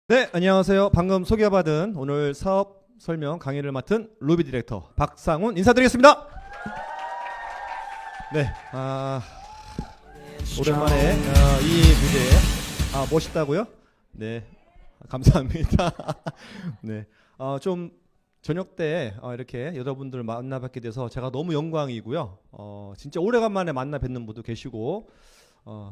네, 안녕하세요. 방금 소개받은 오늘 사업 설명 강의를 맡은 루비 디렉터 박상훈 인사드리겠습니다. 네, 오랜만에 이 무대에 멋있다고요? 네, 감사합니다. 네, 좀 저녁 때 이렇게 여러분들 만나 뵙게 돼서 제가 너무 영광이고요. 진짜 오래간만에 만나 뵙는 분도 계시고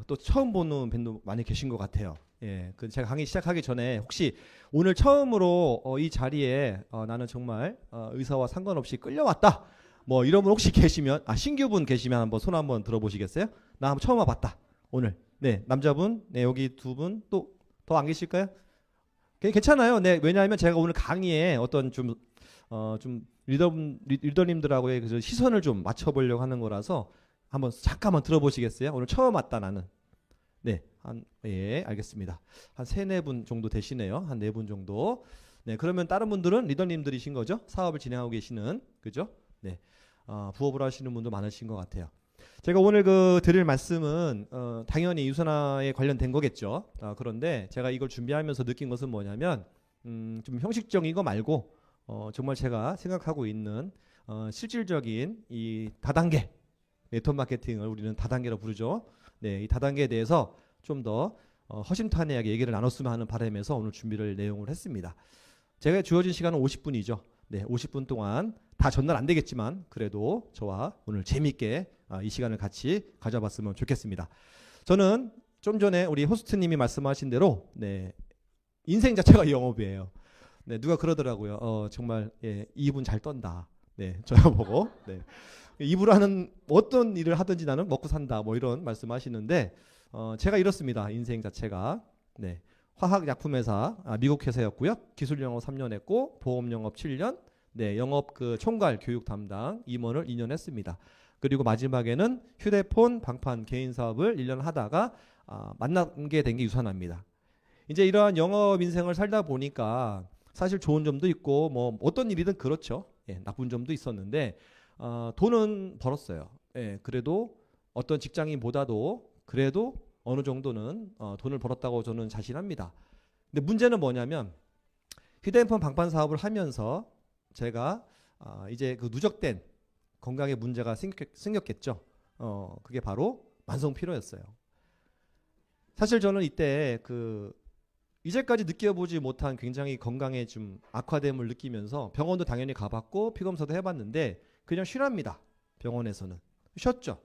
또 처음 보는 분도 많이 계신 것 같아요. 예, 그 제가 강의 시작하기 전에 혹시 오늘 처음으로 이 자리에 나는 정말 의사와 상관없이 끌려왔다. 뭐 이런 분 혹시 계시면 신규분 계시면 한번 손 한번 들어보시겠어요? 나 한번 처음 와봤다. 오늘 네 남자분 네 여기 두 분 또 더 안 계실까요? 괜찮아요. 네 왜냐하면 제가 오늘 강의에 어떤 좀 리더님들하고의 그 시선을 좀 맞춰보려고 하는 거라서 한번 잠깐만 들어보시겠어요? 오늘 처음 왔다 나는. 네, 예, 알겠습니다. 한 세네 분 정도 되시네요. 한 네 분 정도. 네, 그러면 다른 분들은 리더님들이신 거죠? 사업을 진행하고 계시는, 그죠? 네, 부업을 하시는 분도 많으신 것 같아요. 제가 오늘 드릴 말씀은 당연히 유선화에 관련된 거겠죠. 그런데 제가 이걸 준비하면서 느낀 것은 뭐냐면 좀 형식적인 거 말고 정말 제가 생각하고 있는 실질적인 이 다단계 네트워크 마케팅을 우리는 다단계로 부르죠. 네, 이 다단계에 대해서 좀 더 허심탄회하게 얘기를 나눴으면 하는 바람에서 오늘 준비를 내용을 했습니다. 제가 주어진 시간은 50분이죠. 네, 50분 동안 다 전날 안 되겠지만 그래도 저와 오늘 재미있게 이 시간을 같이 가져봤으면 좋겠습니다. 저는 좀 전에 우리 호스트님이 말씀하신 대로 네, 인생 자체가 영업이에요. 네, 누가 그러더라고요. 정말 예, 이분 잘 떤다. 네, 저보고 네. 입으로 하는 어떤 일을 하든지 나는 먹고 산다 뭐 이런 말씀하시는데 제가 이렇습니다. 인생 자체가 네, 화학약품회사 미국 회사였고요. 기술 영업 3년 했고 보험 영업 7년 네, 영업 총괄 교육 담당 임원을 2년 했습니다. 그리고 마지막에는 휴대폰 방판 개인 사업을 1년 하다가 만나게 된 게 유선화입니다. 이제 이러한 영업 인생을 살다 보니까 사실 좋은 점도 있고 뭐 어떤 일이든 그렇죠. 예, 나쁜 점도 있었는데 돈은 벌었어요. 예, 그래도 어떤 직장인보다도 그래도 어느 정도는 돈을 벌었다고 저는 자신합니다. 근데 문제는 뭐냐면 휴대폰 방판 사업을 하면서 제가 이제 그 누적된 건강에 문제가 생겼겠죠. 그게 바로 만성 피로였어요. 사실 저는 이때 이제까지 느껴보지 못한 굉장히 건강에 좀 악화됨을 느끼면서 병원도 당연히 가봤고 피검사도 해봤는데 그냥 쉬랍니다. 병원에서는 쉬었죠.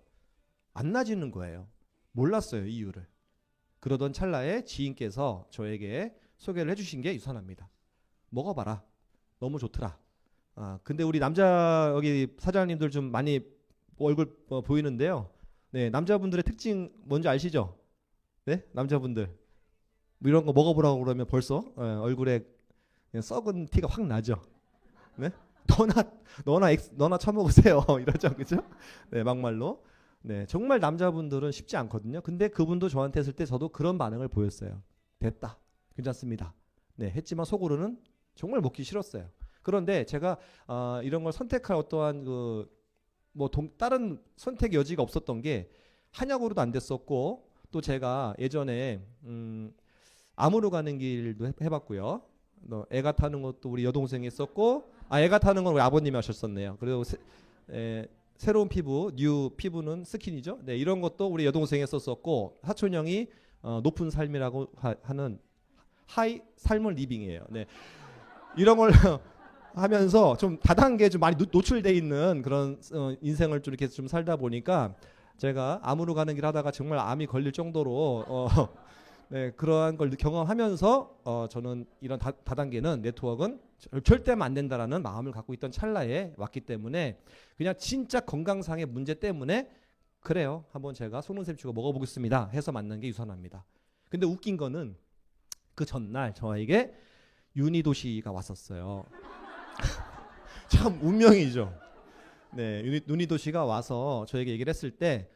안 나아지는 거예요. 몰랐어요 이유를. 그러던 찰나에 지인께서 저에게 소개를 해주신 게 유선화입니다. 먹어봐라. 너무 좋더라. 근데 우리 남자 여기 사장님들 좀 많이 얼굴 보이는데요. 네, 남자분들의 특징 뭔지 아시죠? 네, 남자분들 뭐 이런 거 먹어보라고 그러면 벌써 얼굴에 그냥 썩은 티가 확 나죠. 네? 너나 처먹으세요. 이러죠, 그죠? 네, 막말로. 네, 정말 남자분들은 쉽지 않거든요. 근데 그분도 저한테 했을 때 저도 그런 반응을 보였어요. 됐다, 괜찮습니다. 네, 했지만 속으로는 정말 먹기 싫었어요. 그런데 제가 이런 걸 선택할 어떠한 다른 선택 여지가 없었던 게 한약으로도 안 됐었고 또 제가 예전에 암으로 가는 길도 해봤고요. 애가 타는 것도 우리 여동생이 했었고 애가 타는 건 우리 아버님이 하셨었네요. 그리고 새로운 피부, 뉴 피부는 스킨이죠. 네, 이런 것도 우리 여동생이 했었었고 사촌 형이 높은 삶이라고 하는 하이 삶을 리빙이에요. 네, 이런 걸 하면서 좀 다단계에 좀 많이 노출돼 있는 그런 인생을 좀 이렇게 좀 살다 보니까 제가 암으로 가는 길 하다가 정말 암이 걸릴 정도로 네, 그러한 걸 경험하면서 저는 이런 다단계는 네트워크는 절대 하면 안 된다라는 마음을 갖고 있던 찰나에 왔기 때문에 그냥 진짜 건강상의 문제 때문에 그래요. 한번 제가 속눈썹 치고 먹어보겠습니다 해서 만난 게 유선화입니다. 근데 웃긴 거는 그 전날 저에게 윤희도 씨가 왔었어요. 참 운명이죠. 네, 윤희도 씨가 와서 저에게 얘기를 했을 때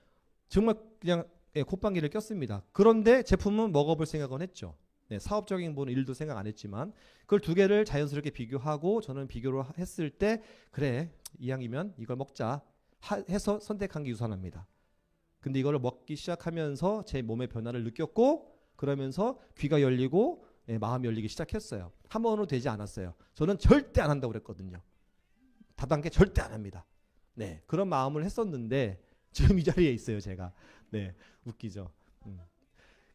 정말 그냥 콧방귀를 꼈습니다. 그런데 제품은 먹어볼 생각은 했죠. 네, 사업적인 부분 일도 생각 안 했지만 그걸 두 개를 자연스럽게 비교하고 저는 비교를 했을 때 그래 이왕이면 이걸 먹자 해서 선택한 게 유선화입니다. 근데 이걸 먹기 시작하면서 제 몸의 변화를 느꼈고 그러면서 귀가 열리고 예, 마음이 열리기 시작했어요. 한 번으로 되지 않았어요. 저는 절대 안 한다고 그랬거든요. 다단계 절대 안 합니다. 네, 그런 마음을 했었는데 지금 이 자리에 있어요, 제가. 네, 웃기죠.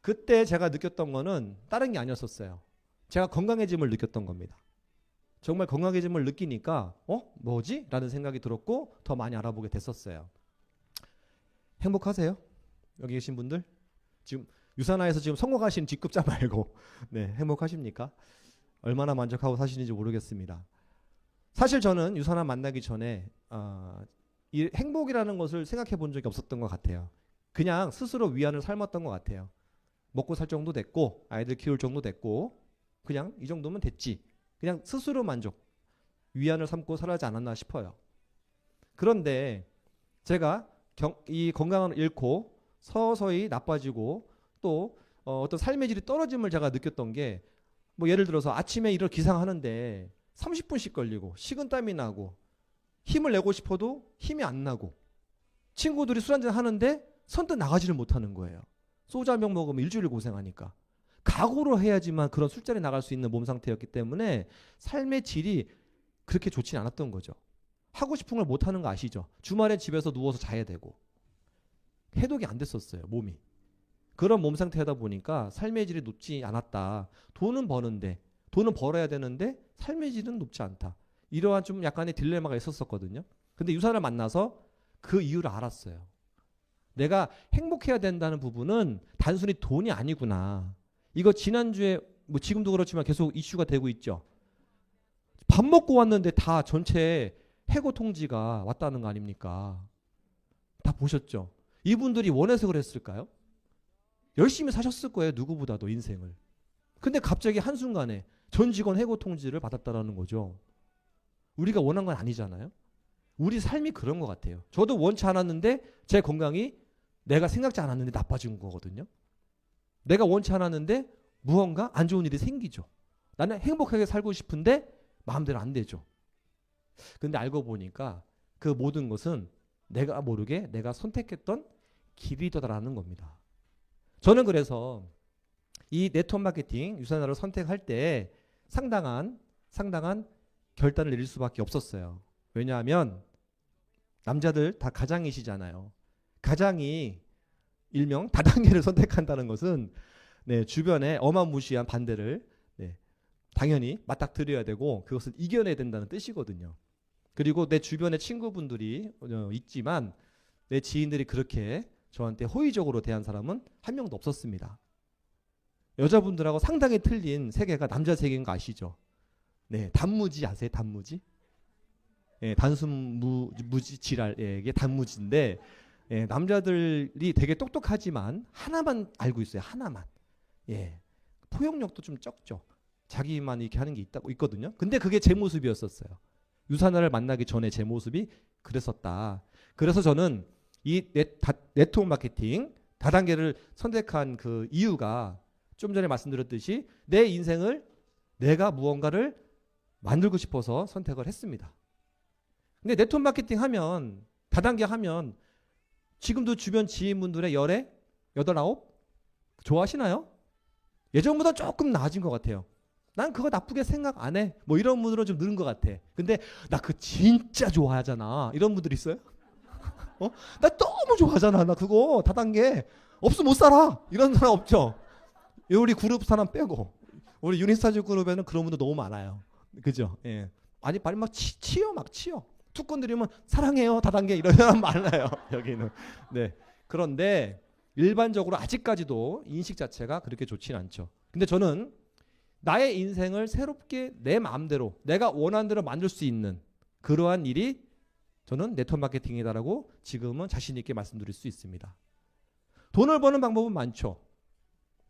그때 제가 느꼈던 거는 다른 게 아니었었어요. 제가 건강해짐을 느꼈던 겁니다. 정말 건강해짐을 느끼니까 뭐지? 라는 생각이 들었고 더 많이 알아보게 됐었어요. 행복하세요? 여기 계신 분들? 지금 유산화에서 지금 성공하신 직급자 말고 네, 행복하십니까? 얼마나 만족하고 사시는지 모르겠습니다. 사실 저는 유산화 만나기 전에 이 행복이라는 것을 생각해 본 적이 없었던 것 같아요. 그냥 스스로 위안을 삼았던 것 같아요. 먹고 살 정도 됐고 아이들 키울 정도 됐고 그냥 이 정도면 됐지. 그냥 스스로 만족, 위안을 삼고 살아지 않았나 싶어요. 그런데 제가 이 건강을 잃고 서서히 나빠지고 또 어떤 삶의 질이 떨어짐을 제가 느꼈던 게 뭐 예를 들어서 아침에 일어 기상하는데 30분씩 걸리고 식은땀이 나고 힘을 내고 싶어도 힘이 안 나고 친구들이 술 한잔 하는데 선뜻 나가지를 못하는 거예요. 소주 한 병 먹으면 일주일 고생하니까. 각오로 해야지만 그런 술자리 나갈 수 있는 몸 상태였기 때문에 삶의 질이 그렇게 좋진 않았던 거죠. 하고 싶은 걸 못하는 거 아시죠? 주말에 집에서 누워서 자야 되고 해독이 안 됐었어요, 몸이. 그런 몸 상태다 보니까 삶의 질이 높지 않았다. 돈은 버는데 돈은 벌어야 되는데 삶의 질은 높지 않다. 이러한 좀 약간의 딜레마가 있었었거든요. 근데 유산을 만나서 그 이유를 알았어요. 내가 행복해야 된다는 부분은 단순히 돈이 아니구나. 이거 지난주에 뭐 지금도 그렇지만 계속 이슈가 되고 있죠. 밥 먹고 왔는데 다 전체 해고 통지가 왔다는 거 아닙니까? 다 보셨죠? 이분들이 원해서 그랬을까요? 열심히 사셨을 거예요. 누구보다도 인생을. 근데 갑자기 한순간에 전 직원 해고 통지를 받았다라는 거죠. 우리가 원한 건 아니잖아요. 우리 삶이 그런 것 같아요. 저도 원치 않았는데 제 건강이 내가 생각지 않았는데 나빠진 거거든요. 내가 원치 않았는데 무언가 안 좋은 일이 생기죠. 나는 행복하게 살고 싶은데 마음대로 안 되죠. 근데 알고 보니까 그 모든 것은 내가 모르게 내가 선택했던 길이더라라는 겁니다. 저는 그래서 이 네트워크 마케팅 유산화를 선택할 때 상당한 결단을 내릴 수밖에 없었어요. 왜냐하면 남자들 다 가장이시잖아요. 가장이 일명 다단계를 선택한다는 것은 네, 주변에 어마무시한 반대를 네, 당연히 맞닥뜨려야 되고 그것을 이겨내야 된다는 뜻이거든요. 그리고 내 주변에 친구분들이 있지만 내 지인들이 그렇게 저한테 호의적으로 대한 사람은 한 명도 없었습니다. 여자분들하고 상당히 틀린 세계가 남자 세계인 거 아시죠? 네, 단무지 아세요? 단무지? 예, 단순 무지 지랄, 예, 이게 단무지인데 예, 남자들이 되게 똑똑하지만 하나만 알고 있어요. 하나만. 예, 포용력도 좀 적죠. 자기만 이렇게 하는 게 있거든요. 근데 그게 제 모습이었었어요. 유산화를 만나기 전에 제 모습이 그랬었다. 그래서 저는 이 네트워크 마케팅 다단계를 선택한 그 이유가 좀 전에 말씀드렸듯이 내 인생을 내가 무언가를 만들고 싶어서 선택을 했습니다. 근데 네트워크 마케팅 하면 다단계 하면 지금도 주변 지인분들의 열에 8, 9 좋아하시나요? 예전보다 조금 나아진 것 같아요. 난 그거 나쁘게 생각 안 해. 뭐 이런 분들은 좀 늘은 것 같아. 근데 나 그거 진짜 좋아하잖아. 이런 분들 있어요? 나 너무 좋아하잖아. 나 그거 다단계 없으면 못 살아. 이런 사람 없죠? 우리 그룹 사람 빼고. 우리 유니스타즈 그룹에는 그런 분들 너무 많아요. 그죠? 예. 아니, 빨리 막 치여. 투건 드리면 사랑해요. 다단계 이런 사람 많아요. 여기는. 네. 그런데 일반적으로 아직까지도 인식 자체가 그렇게 좋지는 않죠. 근데 저는 나의 인생을 새롭게 내 마음대로 내가 원하는 대로 만들 수 있는 그러한 일이 저는 네트워크 마케팅이다라고 지금은 자신 있게 말씀드릴 수 있습니다. 돈을 버는 방법은 많죠.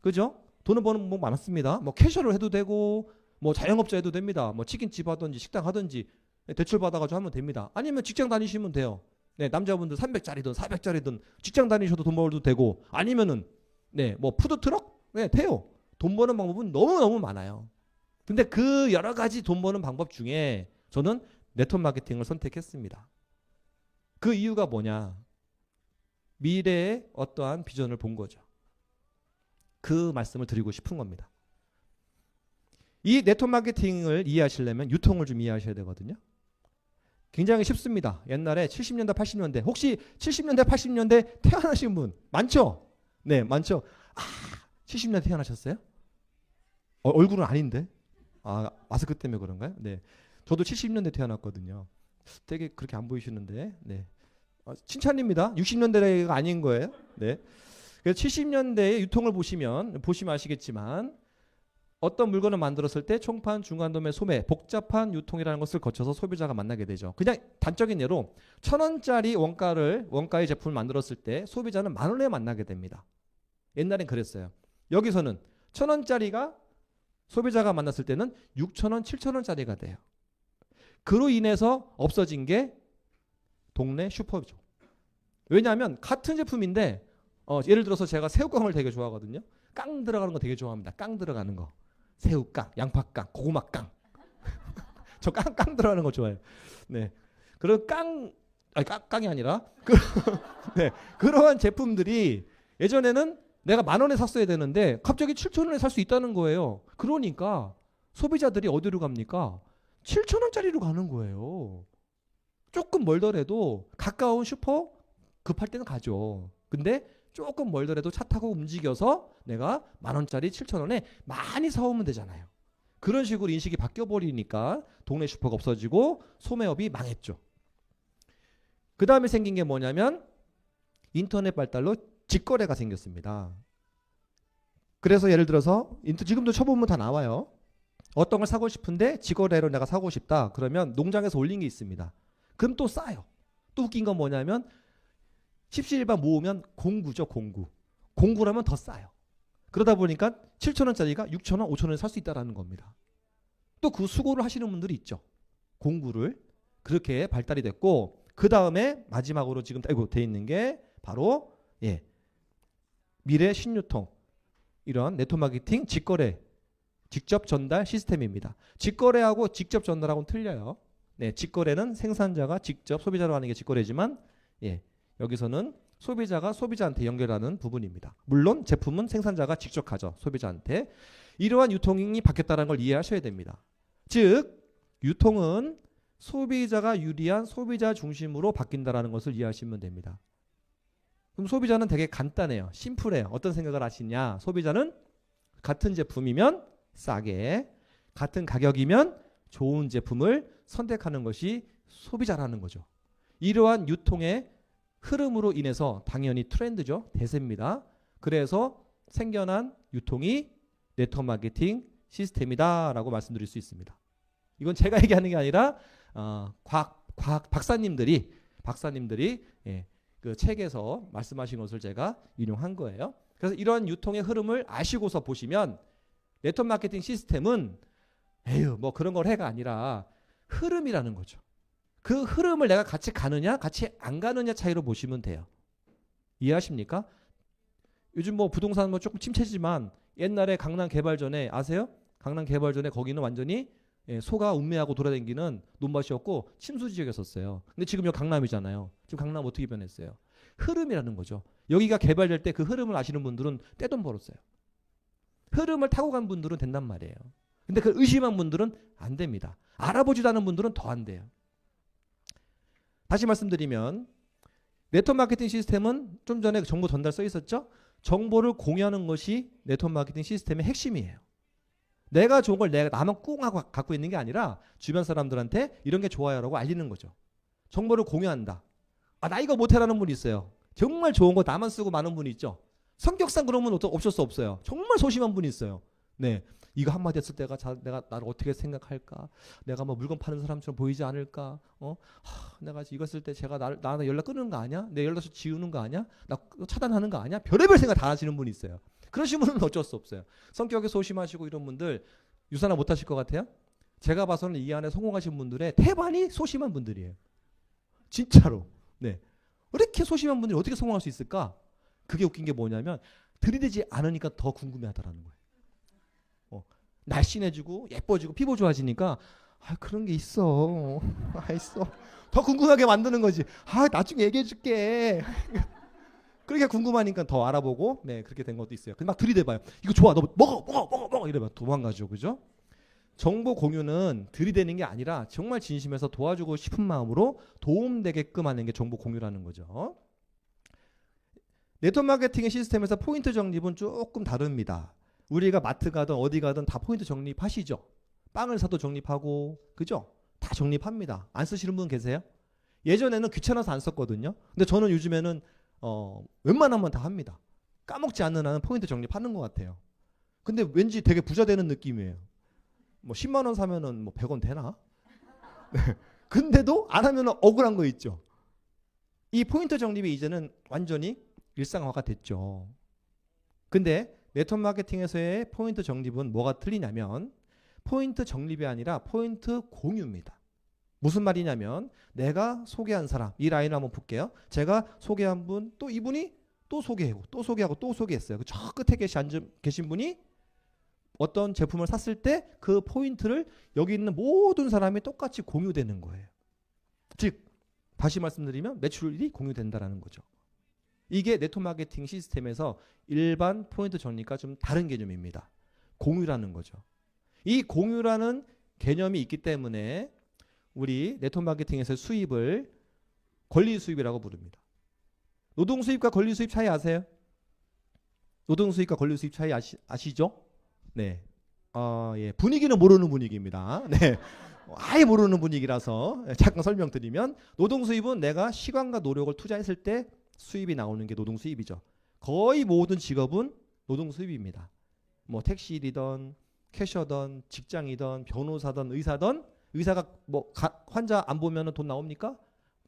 그죠? 돈을 버는 방법 많습니다. 뭐 캐셔를 해도 되고 뭐 자영업자 해도 됩니다. 뭐 치킨집 하든지 식당 하든지 대출 받아가지고 하면 됩니다. 아니면 직장 다니시면 돼요. 네, 남자분들 300짜리든 400짜리든 직장 다니셔도 돈 벌어도 되고 아니면은 네, 뭐 푸드트럭? 네, 돼요. 돈 버는 방법은 너무너무 많아요. 근데 그 여러 가지 돈 버는 방법 중에 저는 네트워크 마케팅을 선택했습니다. 그 이유가 뭐냐? 미래의 어떠한 비전을 본 거죠. 그 말씀을 드리고 싶은 겁니다. 이 네트워크 마케팅을 이해하시려면 유통을 좀 이해하셔야 되거든요. 굉장히 쉽습니다. 옛날에 70년대, 80년대 혹시 70년대, 80년대 태어나신 분 많죠? 네, 많죠. 70년대 태어나셨어요? 얼굴은 아닌데. 마스크 때문에 그런가요? 네, 저도 70년대 태어났거든요. 되게 그렇게 안 보이시는데, 네, 칭찬입니다. 60년대가 아닌 거예요. 네, 그래서 70년대의 유통을 보시면 아시겠지만 어떤 물건을 만들었을 때 총판, 중간도매, 소매, 복잡한 유통이라는 것을 거쳐서 소비자가 만나게 되죠. 그냥 단적인 예로 1,000원짜리 원가의 제품을 만들었을 때 소비자는 10,000원에 만나게 됩니다. 옛날엔 그랬어요. 여기서는 1,000원짜리가 소비자가 만났을 때는 6,000원, 7,000원짜리가 돼요. 그로 인해서 없어진 게 동네 슈퍼죠. 왜냐하면 같은 제품인데 예를 들어서 제가 새우깡을 되게 좋아하거든요. 깡 들어가는 거 되게 좋아합니다. 깡 들어가는 거. 새우깡, 양파깡, 고구마깡. 저 깡 들어가는 거 좋아해요. 네. 그런 깡이 아니라 네. 그러한 제품들이 예전에는 내가 10,000원에 샀어야 되는데 갑자기 7,000원에 살 수 있다는 거예요. 그러니까 소비자들이 어디로 갑니까? 7,000원짜리로 가는 거예요. 조금 멀더라도 가까운 슈퍼 급할 때는 가죠. 근데 조금 멀더라도 차 타고 움직여서 내가 10,000원짜리 7,000원에 많이 사오면 되잖아요. 그런 식으로 인식이 바뀌어버리니까 동네 슈퍼가 없어지고 소매업이 망했죠. 그 다음에 생긴 게 뭐냐면 인터넷 발달로 직거래가 생겼습니다. 그래서 예를 들어서 지금도 쳐보면 다 나와요. 어떤 걸 사고 싶은데 직거래로 내가 사고 싶다. 그러면 농장에서 올린 게 있습니다. 그럼 또 싸요. 또 웃긴 건 뭐냐면 십시일반 모으면 공구죠. 공구라면 더 싸요. 그러다 보니까 7,000원짜리가 6,000원, 5,000원에 살 수 있다는 겁니다. 또 그 수고를 하시는 분들이 있죠. 공구를. 그렇게 발달이 됐고 그 다음에 마지막으로 지금 돼 있는 게 바로 미래 신유통 이런 네트워크 마케팅 직거래 직접 전달 시스템입니다. 직거래하고 직접 전달하고는 틀려요. 네, 직거래는 생산자가 직접 소비자로 하는 게 직거래지만 여기서는 소비자가 소비자한테 연결하는 부분입니다. 물론 제품은 생산자가 직접 가죠. 소비자한테. 이러한 유통이 바뀌었다는 걸 이해하셔야 됩니다. 즉 유통은 소비자가 유리한 소비자 중심으로 바뀐다는 것을 이해하시면 됩니다. 그럼 소비자는 되게 간단해요. 심플해요. 어떤 생각을 하시냐. 소비자는 같은 제품이면 싸게, 같은 가격이면 좋은 제품을 선택하는 것이 소비자라는 거죠. 이러한 유통의 흐름으로 인해서 당연히 트렌드죠. 대세입니다. 그래서 생겨난 유통이 네트워크 마케팅 시스템이다라고 말씀드릴 수 있습니다. 이건 제가 얘기하는 게 아니라 과학 박사님들이 그 책에서 말씀하신 것을 제가 인용한 거예요. 그래서 이러한 유통의 흐름을 아시고서 보시면 네트워크 마케팅 시스템은 뭐 그런 걸 해가 아니라 흐름이라는 거죠. 그 흐름을 내가 같이 가느냐 같이 안 가느냐 차이로 보시면 돼요. 이해하십니까? 요즘 뭐 부동산 뭐 조금 침체지만 옛날에 강남 개발 전에 아세요? 강남 개발 전에 거기는 완전히 소가 운매하고 돌아다니는 논밭이었고 침수 지역이었어요. 근데 지금 여기 강남이잖아요. 지금 강남 어떻게 변했어요? 흐름이라는 거죠. 여기가 개발될 때 그 흐름을 아시는 분들은 떼돈 벌었어요. 흐름을 타고 간 분들은 된단 말이에요. 근데 그 의심한 분들은 안 됩니다. 알아보지도 않은 분들은 더 안 돼요. 다시 말씀드리면 네트워크 마케팅 시스템은 좀 전에 정보 전달 써 있었죠? 정보를 공유하는 것이 네트워크 마케팅 시스템의 핵심이에요. 내가 좋은 걸 나만 꿍 하고 갖고 있는 게 아니라 주변 사람들한테 이런 게 좋아요라고 알리는 거죠. 정보를 공유한다. 나 이거 못해라는 분이 있어요. 정말 좋은 거 나만 쓰고 많은 분이 있죠. 성격상 그러면 어쩔 수 없어요. 정말 소심한 분이 있어요. 네, 이거 한마디 했을 때가 내가 나를 어떻게 생각할까? 내가 뭐 물건 파는 사람처럼 보이지 않을까? 내가 이거 쓸 때 제가 나한테 연락 끊는 거 아니야? 내 연락처 지우는 거 아니야? 나 차단하는 거 아니야? 별의별 생각 다 하시는 분이 있어요. 그러신 분은 어쩔 수 없어요. 성격이 소심하시고 이런 분들 유산화 못 하실 것 같아요? 제가 봐서는 이 안에 성공하신 분들의 태반이 소심한 분들이에요. 진짜로. 네. 이렇게 소심한 분들이 어떻게 성공할 수 있을까? 그게 웃긴 게 뭐냐면 들이대지 않으니까 더 궁금해하더라는 거예요. 날씬해지고 예뻐지고 피부 좋아지니까 그런 게 있어. 있어. 더 궁금하게 만드는 거지. 나중에 얘기해 줄게. 그렇게 궁금하니까 더 알아보고 그렇게 된 것도 있어요. 근데 막 들이대봐요. 이거 좋아. 너 먹어. 이래봐. 도망가죠. 그죠? 정보 공유는 들이대는 게 아니라 정말 진심에서 도와주고 싶은 마음으로 도움되게끔 하는 게 정보 공유라는 거죠. 네트워크 마케팅의 시스템에서 포인트 적립은 조금 다릅니다. 우리가 마트 가든 어디 가든 다 포인트 적립하시죠? 빵을 사도 적립하고, 그죠? 다 적립합니다. 안 쓰시는 분 계세요? 예전에는 귀찮아서 안 썼거든요. 근데 저는 요즘에는 웬만하면 다 합니다. 까먹지 않는 한은 포인트 적립하는 것 같아요. 근데 왠지 되게 부자 되는 느낌이에요. 뭐 10만 원 사면은 뭐 100원 되나? 네. 근데도 안 하면은 억울한 거 있죠. 이 포인트 적립이 이제는 완전히 일상화가 됐죠. 근데 네트워크 마케팅에서의 포인트 적립은 뭐가 틀리냐면 포인트 적립이 아니라 포인트 공유입니다. 무슨 말이냐면 내가 소개한 사람, 이 라인을 한번 볼게요. 제가 소개한 분, 또 이분이 또 소개하고 또 소개하고 또 소개했어요. 저 끝에 계신 분이 어떤 제품을 샀을 때 그 포인트를 여기 있는 모든 사람이 똑같이 공유되는 거예요. 즉 다시 말씀드리면 매출이 공유된다는 거죠. 이게 네트워크 마케팅 시스템에서 일반 포인트 적립과 좀 다른 개념입니다. 공유라는 거죠. 이 공유라는 개념이 있기 때문에 우리 네트워크 마케팅에서 수입을 권리 수입이라고 부릅니다. 노동 수입과 권리 수입 차이 아세요? 노동 수입과 권리 수입 차이 아시죠? 네. 예. 분위기는 모르는 분위기입니다. 네. 아예 모르는 분위기라서 잠깐 설명드리면 노동 수입은 내가 시간과 노력을 투자했을 때 수입이 나오는 게 노동 수입이죠. 거의 모든 직업은 노동 수입입니다. 뭐 택시일이든 캐셔든 직장이든 변호사든 의사든 의사가 뭐 환자 안 보면은 돈 나옵니까?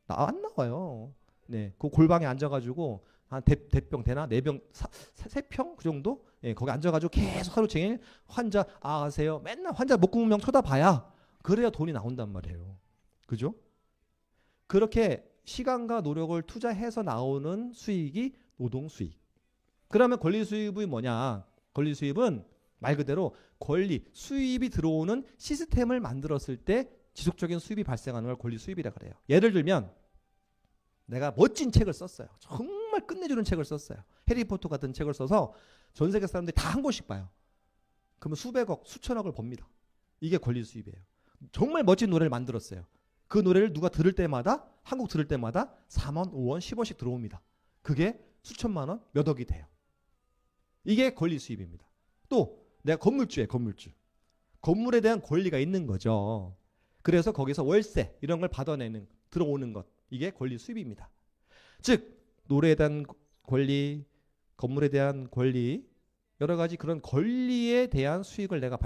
안 나와요. 네. 그 골방에 앉아가지고 한 대병 되나? 4병, 3평? 그 정도? 예, 거기 앉아가지고 계속 하루 종일 환자 아세요? 맨날 환자 목구멍 쳐다봐야 그래야 돈이 나온단 말이에요. 그죠? 그렇게 시간과 노력을 투자해서 나오는 수익이 노동 수익. 그러면 권리 수입이 뭐냐? 권리 수입은 말 그대로 권리, 수입이 들어오는 시스템을 만들었을 때 지속적인 수입이 발생하는 걸 권리 수입이라 그래요. 예를 들면 내가 멋진 책을 썼어요. 정말 끝내주는 책을 썼어요. 해리포터 같은 책을 써서 전 세계 사람들이 다 한 권씩 봐요. 그러면 수백억, 수천억을 법니다. 이게 권리 수입이에요. 정말 멋진 노래를 만들었어요. 그 노래를 누가 들을 때마다 한국 들을 때마다 4만, 5원, 10원씩 들어옵니다. 그게 수천만 원, 몇 억이 돼요. 이게 권리 수입입니다. 또 내가 건물주예요. 건물주. 건물에 대한 권리가 있는 거죠. 그래서 거기서 월세 이런 걸 받아내는 들어오는 것. 이게 권리 수입입니다. 즉 노래에 대한 권리, 건물에 대한 권리, 여러 가지 그런 권리에 대한 수익을 내가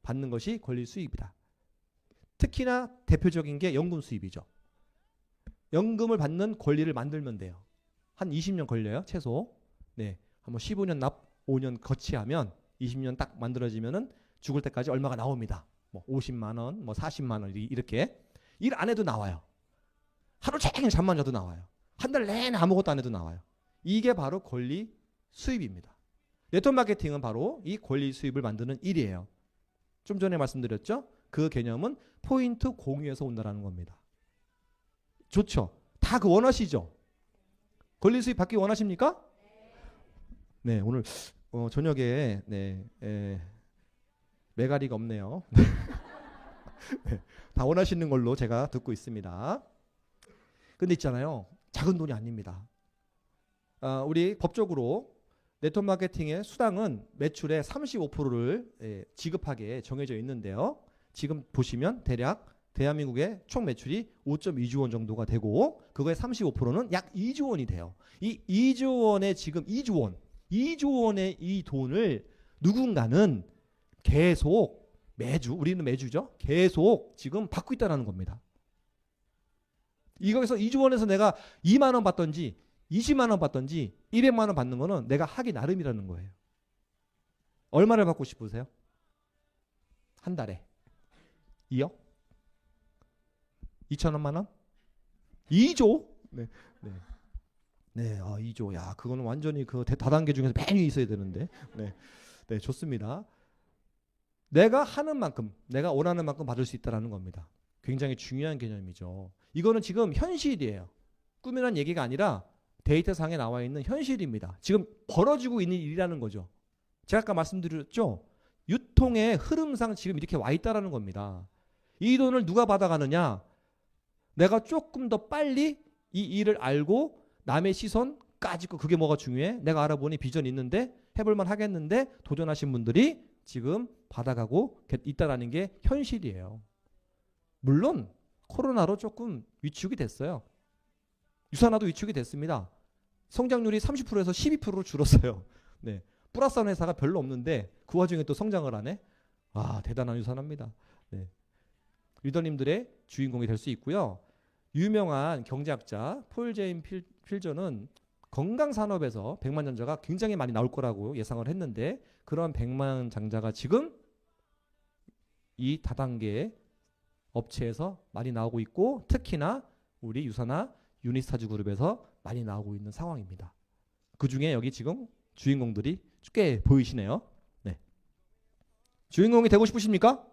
받는 것이 권리 수입이다. 특히나 대표적인 게 연금 수입이죠. 연금을 받는 권리를 만들면 돼요. 한 20년 걸려요, 최소. 네, 한번 15년 납, 5년 거치하면 20년 딱 만들어지면은 죽을 때까지 얼마가 나옵니다. 뭐 50만 원, 뭐 40만 원 이렇게 일 안 해도 나와요. 하루 종일 잠만 자도 나와요. 한 달 내내 아무것도 안 해도 나와요. 이게 바로 권리 수입입니다. 네트워크 마케팅은 바로 이 권리 수입을 만드는 일이에요. 좀 전에 말씀드렸죠? 그 개념은 포인트 공유에서 온다는 겁니다. 좋죠? 다 그 원하시죠? 권리 수입 받기 원하십니까? 네, 오늘 저녁에 매가리가 없네요. 네, 다 원하시는 걸로 제가 듣고 있습니다. 근데 있잖아요. 작은 돈이 아닙니다. 우리 법적으로 네트워크 마케팅의 수당은 매출의 35%를 지급하게 정해져 있는데요. 지금 보시면 대략 대한민국의 총 매출이 5.2조 원 정도가 되고 그거의 35%는 약 2조 원이 돼요. 이 2조 원의 지금 2조 원의 이 돈을 누군가는 계속 우리는 매주죠. 계속 지금 받고 있다는 겁니다. 이거에서 2조 원에서 내가 2만 원 받던지 20만 원 받던지 200만 원 받는 거는 내가 하기 나름이라는 거예요. 얼마를 받고 싶으세요? 한 달에 2억? 2천원만 원? 2조? 네. 2조. 야, 그거는 완전히 그 다단계 중에서 맨 위에 있어야 되는데. 네, 좋습니다. 내가 하는 만큼, 내가 원하는 만큼 받을 수 있다는 겁니다. 굉장히 중요한 개념이죠. 이거는 지금 현실이에요. 꿈이란 얘기가 아니라 데이터상에 나와 있는 현실입니다. 지금 벌어지고 있는 일이라는 거죠. 제가 아까 말씀드렸죠. 유통의 흐름상 지금 이렇게 와 있다라는 겁니다. 이 돈을 누가 받아가느냐? 내가 조금 더 빨리 이 일을 알고 남의 시선까지 그게 뭐가 중요해? 내가 알아보니 비전이 있는데 해볼만 하겠는데 도전하신 분들이 지금 받아가고 있다라는 게 현실이에요. 물론 코로나로 조금 위축이 됐어요. 유산화도 위축이 됐습니다. 성장률이 30%에서 12%로 줄었어요. 네. 플러스한 회사가 별로 없는데 그 와중에 또 성장을 하네. 와, 대단한 유산화입니다. 네. 리더님들의 주인공이 될 수 있고요. 유명한 경제학자 폴 제임 필저는 건강 산업에서 100만 장자가 굉장히 많이 나올 거라고 예상을 했는데 그런 100만 장자가 지금 이 다단계 업체에서 많이 나오고 있고 특히나 우리 유산화 유니스타즈 그룹에서 많이 나오고 있는 상황입니다. 그 중에 여기 지금 주인공들이 꽤 보이시네요. 네. 주인공이 되고 싶으십니까?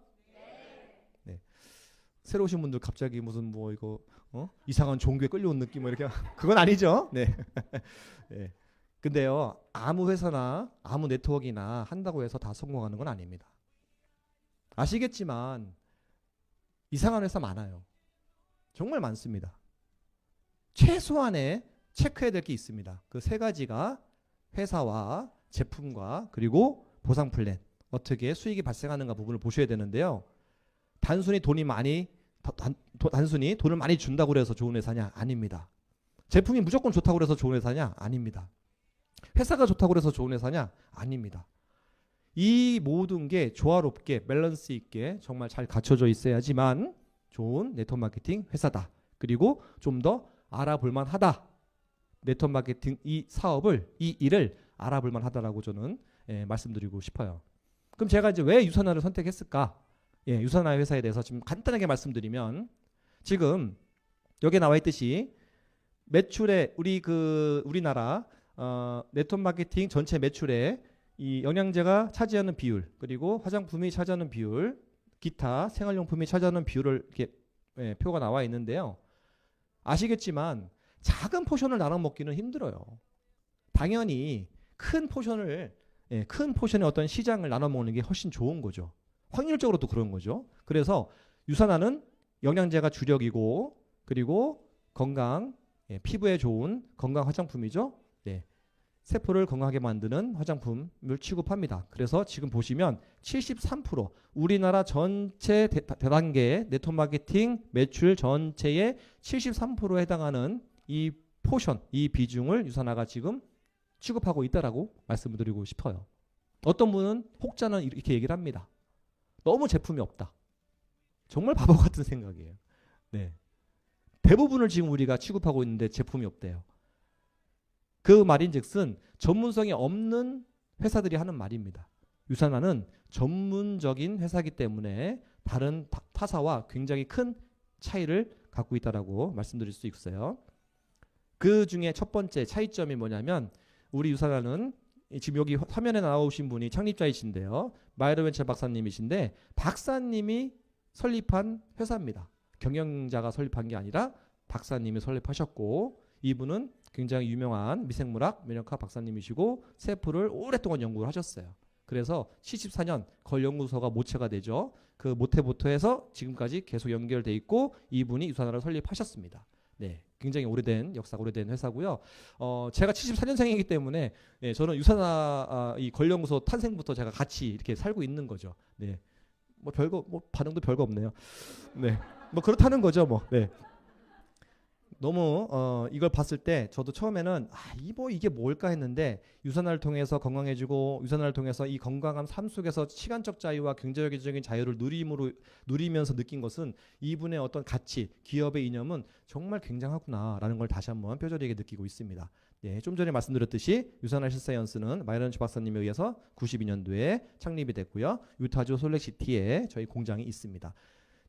네. 새로 오신 분들 갑자기 무슨 뭐 이거 이상한 종교에 끌려온 느낌 뭐 이렇게 그건 아니죠. 네. 네. 근데요 아무 회사나 아무 네트워크나 한다고 해서 다 성공하는 건 아닙니다. 아시겠지만 이상한 회사 많아요. 정말 많습니다. 최소한의 체크해야 될 게 있습니다. 그 세 가지가 회사와 제품과 그리고 보상 플랜 어떻게 수익이 발생하는가 부분을 보셔야 되는데요. 단순히 돈을 많이 준다고 해서 좋은 회사냐? 아닙니다. 제품이 무조건 좋다고 해서 좋은 회사냐? 아닙니다. 회사가 좋다고 해서 좋은 회사냐? 아닙니다. 이 모든 게 조화롭게 밸런스 있게 정말 잘 갖춰져 있어야지만 좋은 네트워크 마케팅 회사다. 그리고 좀 더 알아볼만 하다. 네트워크 마케팅 이 사업을 이 일을 알아볼만 하다라고 저는 말씀드리고 싶어요. 그럼 제가 이제 왜 유산화를 선택했을까? 유산화 회사에 대해서 지금 간단하게 말씀드리면 지금 여기에 나와 있듯이 매출에 우리나라 네트워크 마케팅 전체 매출에 이 영양제가 차지하는 비율 그리고 화장품이 차지하는 비율 기타 생활용품이 차지하는 비율을 이렇게 표가 나와 있는데요. 아시겠지만 작은 포션을 나눠 먹기는 힘들어요. 당연히 큰 포션의 어떤 시장을 나눠 먹는 게 훨씬 좋은 거죠. 확률적으로도 그런 거죠. 그래서 유산화는 영양제가 주력이고 그리고 건강, 피부에 좋은 건강 화장품이죠. 세포를 건강하게 만드는 화장품을 취급합니다. 그래서 지금 보시면 73% 우리나라 전체 대단계 네트워크 마케팅 매출 전체의 73%에 해당하는 이 포션, 이 비중을 유산화가 지금 취급하고 있다라고 말씀을 드리고 싶어요. 어떤 분은 혹자는 이렇게 얘기를 합니다. 너무 제품이 없다. 정말 바보 같은 생각이에요. 네. 대부분을 지금 우리가 취급하고 있는데 제품이 없대요. 그 말인즉슨 전문성이 없는 회사들이 하는 말입니다. 유산화는 전문적인 회사이기 때문에 다른 타사와 굉장히 큰 차이를 갖고 있다라고 말씀드릴 수 있어요. 그 중에 첫 번째 차이점이 뭐냐면 우리 유산화는 지금 여기 화면에 나오신 분이 창립자이신데요. 마이러벤처 박사님이신데 박사님이 설립한 회사입니다. 경영자가 설립한 게 아니라 박사님이 설립하셨고 이분은 굉장히 유명한 미생물학 면역학 박사님이시고 세포를 오랫동안 연구를 하셨어요. 그래서 74년 걸 연구소가 모체가 되죠. 그 모태부터 지금까지 계속 연결돼 있고 이분이 유산화를 설립하셨습니다. 네, 굉장히 오래된 역사가 오래된 회사고요. 제가 74년생이기 때문에 저는 유산화 이 걸 연구소 탄생부터 제가 같이 이렇게 살고 있는 거죠. 네, 뭐 반응도 별거 없네요. 네, 뭐 그렇다는 거죠, 뭐. 네. 너무 이걸 봤을 때 저도 처음에는 이게 뭘까 했는데 유산화를 통해서 건강해지고 유산화를 통해서 이 건강한 삶 속에서 시간적 자유와 경제적인 자유를 누리면서 느낀 것은 이분의 어떤 가치, 기업의 이념은 정말 굉장하구나라는 걸 다시 한번 뼈저리게 느끼고 있습니다. 네, 좀 전에 말씀드렸듯이 유산화 헬스사이언스는 마이런치 박사님에 의해서 92년도에 창립이 됐고요. 유타주 솔렉시티에 저희 공장이 있습니다.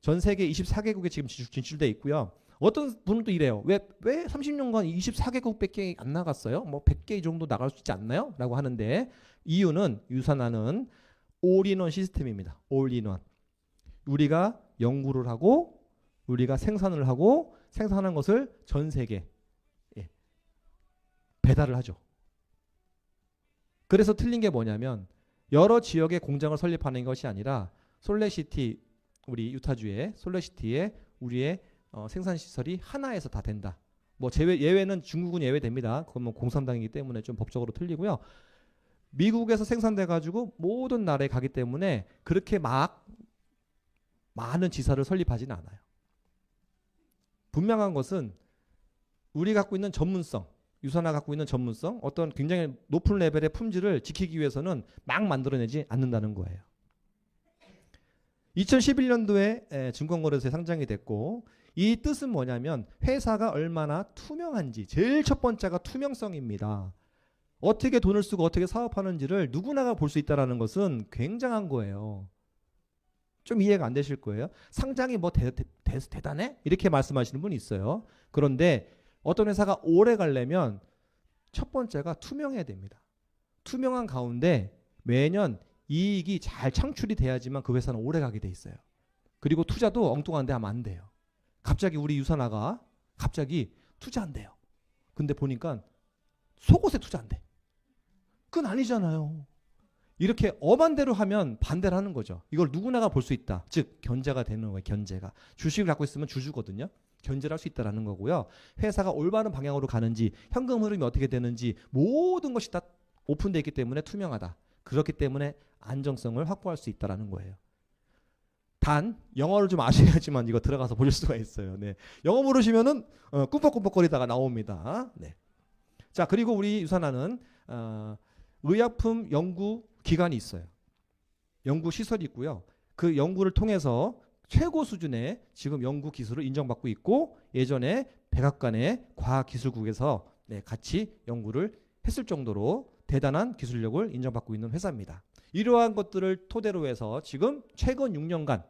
전 세계 24개국에 지금 진출돼 있고요. 어떤 분은 또 이래요. 왜 30년간 24개국밖에 안 나갔어요? 뭐 100개 정도 나갈 수 있지 않나요? 라고 하는데 이유는 유산화는 올인원 시스템입니다. 올인원. 우리가 연구를 하고 우리가 생산을 하고 생산한 것을 전 세계에 배달을 하죠. 그래서 틀린 게 뭐냐면 여러 지역의 공장을 설립하는 것이 아니라 솔레시티, 우리 유타주의 솔레시티에 우리의 생산 시설이 하나에서 다 된다. 뭐 예외는 중국은 예외됩니다. 그건 뭐 공산당이기 때문에 좀 법적으로 틀리고요. 미국에서 생산돼 가지고 모든 나라에 가기 때문에 그렇게 막 많은 지사를 설립하지는 않아요. 분명한 것은 우리 갖고 있는 전문성, 유산화 갖고 있는 전문성, 어떤 굉장히 높은 레벨의 품질을 지키기 위해서는 막 만들어내지 않는다는 거예요. 2011년도에 증권거래소에 상장이 됐고, 이 뜻은 뭐냐면 회사가 얼마나 투명한지, 제일 첫 번째가 투명성입니다. 어떻게 돈을 쓰고 어떻게 사업하는지를 누구나가 볼 수 있다는 것은 굉장한 거예요. 좀 이해가 안 되실 거예요. 상장이 뭐 대단해? 이렇게 말씀하시는 분이 있어요. 그런데 어떤 회사가 오래 가려면 첫 번째가 투명해야 됩니다. 투명한 가운데 매년 이익이 잘 창출이 돼야지만 그 회사는 오래 가게 돼 있어요. 그리고 투자도 엉뚱한 데 하면 안 돼요. 갑자기 우리 유산화가 갑자기 투자한대요. 근데 보니까 속옷에 투자한대. 그건 아니잖아요. 이렇게 엄한 대로 하면 반대를 하는 거죠. 이걸 누구나가 볼 수 있다. 즉 견제가 되는 거예요. 견제가. 주식을 갖고 있으면 주주거든요. 견제를 할 수 있다는 거고요. 회사가 올바른 방향으로 가는지, 현금 흐름이 어떻게 되는지 모든 것이 다 오픈되어 있기 때문에 투명하다. 그렇기 때문에 안정성을 확보할 수 있다는 거예요. 단 영어를 좀 아셔야지만 이거 들어가서 보실 수가 있어요. 네. 영어 모르시면은 꿈뻑꿈뻑거리다가 나옵니다. 네. 자, 그리고 우리 유산화는 의약품 연구 기관이 있어요. 연구 시설이 있고요. 그 연구를 통해서 최고 수준의 지금 연구 기술을 인정받고 있고, 예전에 백악관의 과학기술국에서 같이 연구를 했을 정도로 대단한 기술력을 인정받고 있는 회사입니다. 이러한 것들을 토대로 해서 지금 최근 6년간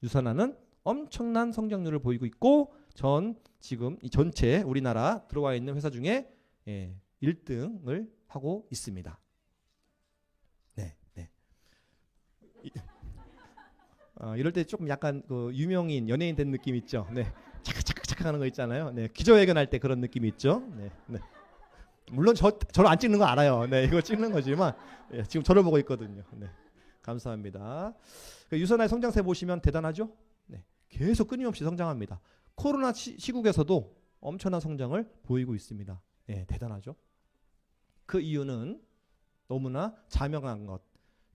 유산화는 엄청난 성장률을 보이고 있고, 지금 이 전체 우리나라 들어와 있는 회사 중에 1등을 하고 있습니다. 네, 네. 이럴 때 조금 약간 그 유명인, 연예인 된 느낌 있죠. 네, 착착착착 하는 거 있잖아요. 네, 기자회견할 때 그런 느낌이 있죠. 네, 네. 물론 저를 안 찍는 거 알아요. 네, 이거 찍는 거지만 지금 저를 보고 있거든요. 네, 감사합니다. 유산화의 성장세 보시면 대단하죠. 네, 계속 끊임없이 성장합니다. 코로나 시국에서도 엄청난 성장을 보이고 있습니다. 네, 대단하죠. 그 이유는 너무나 자명한 것.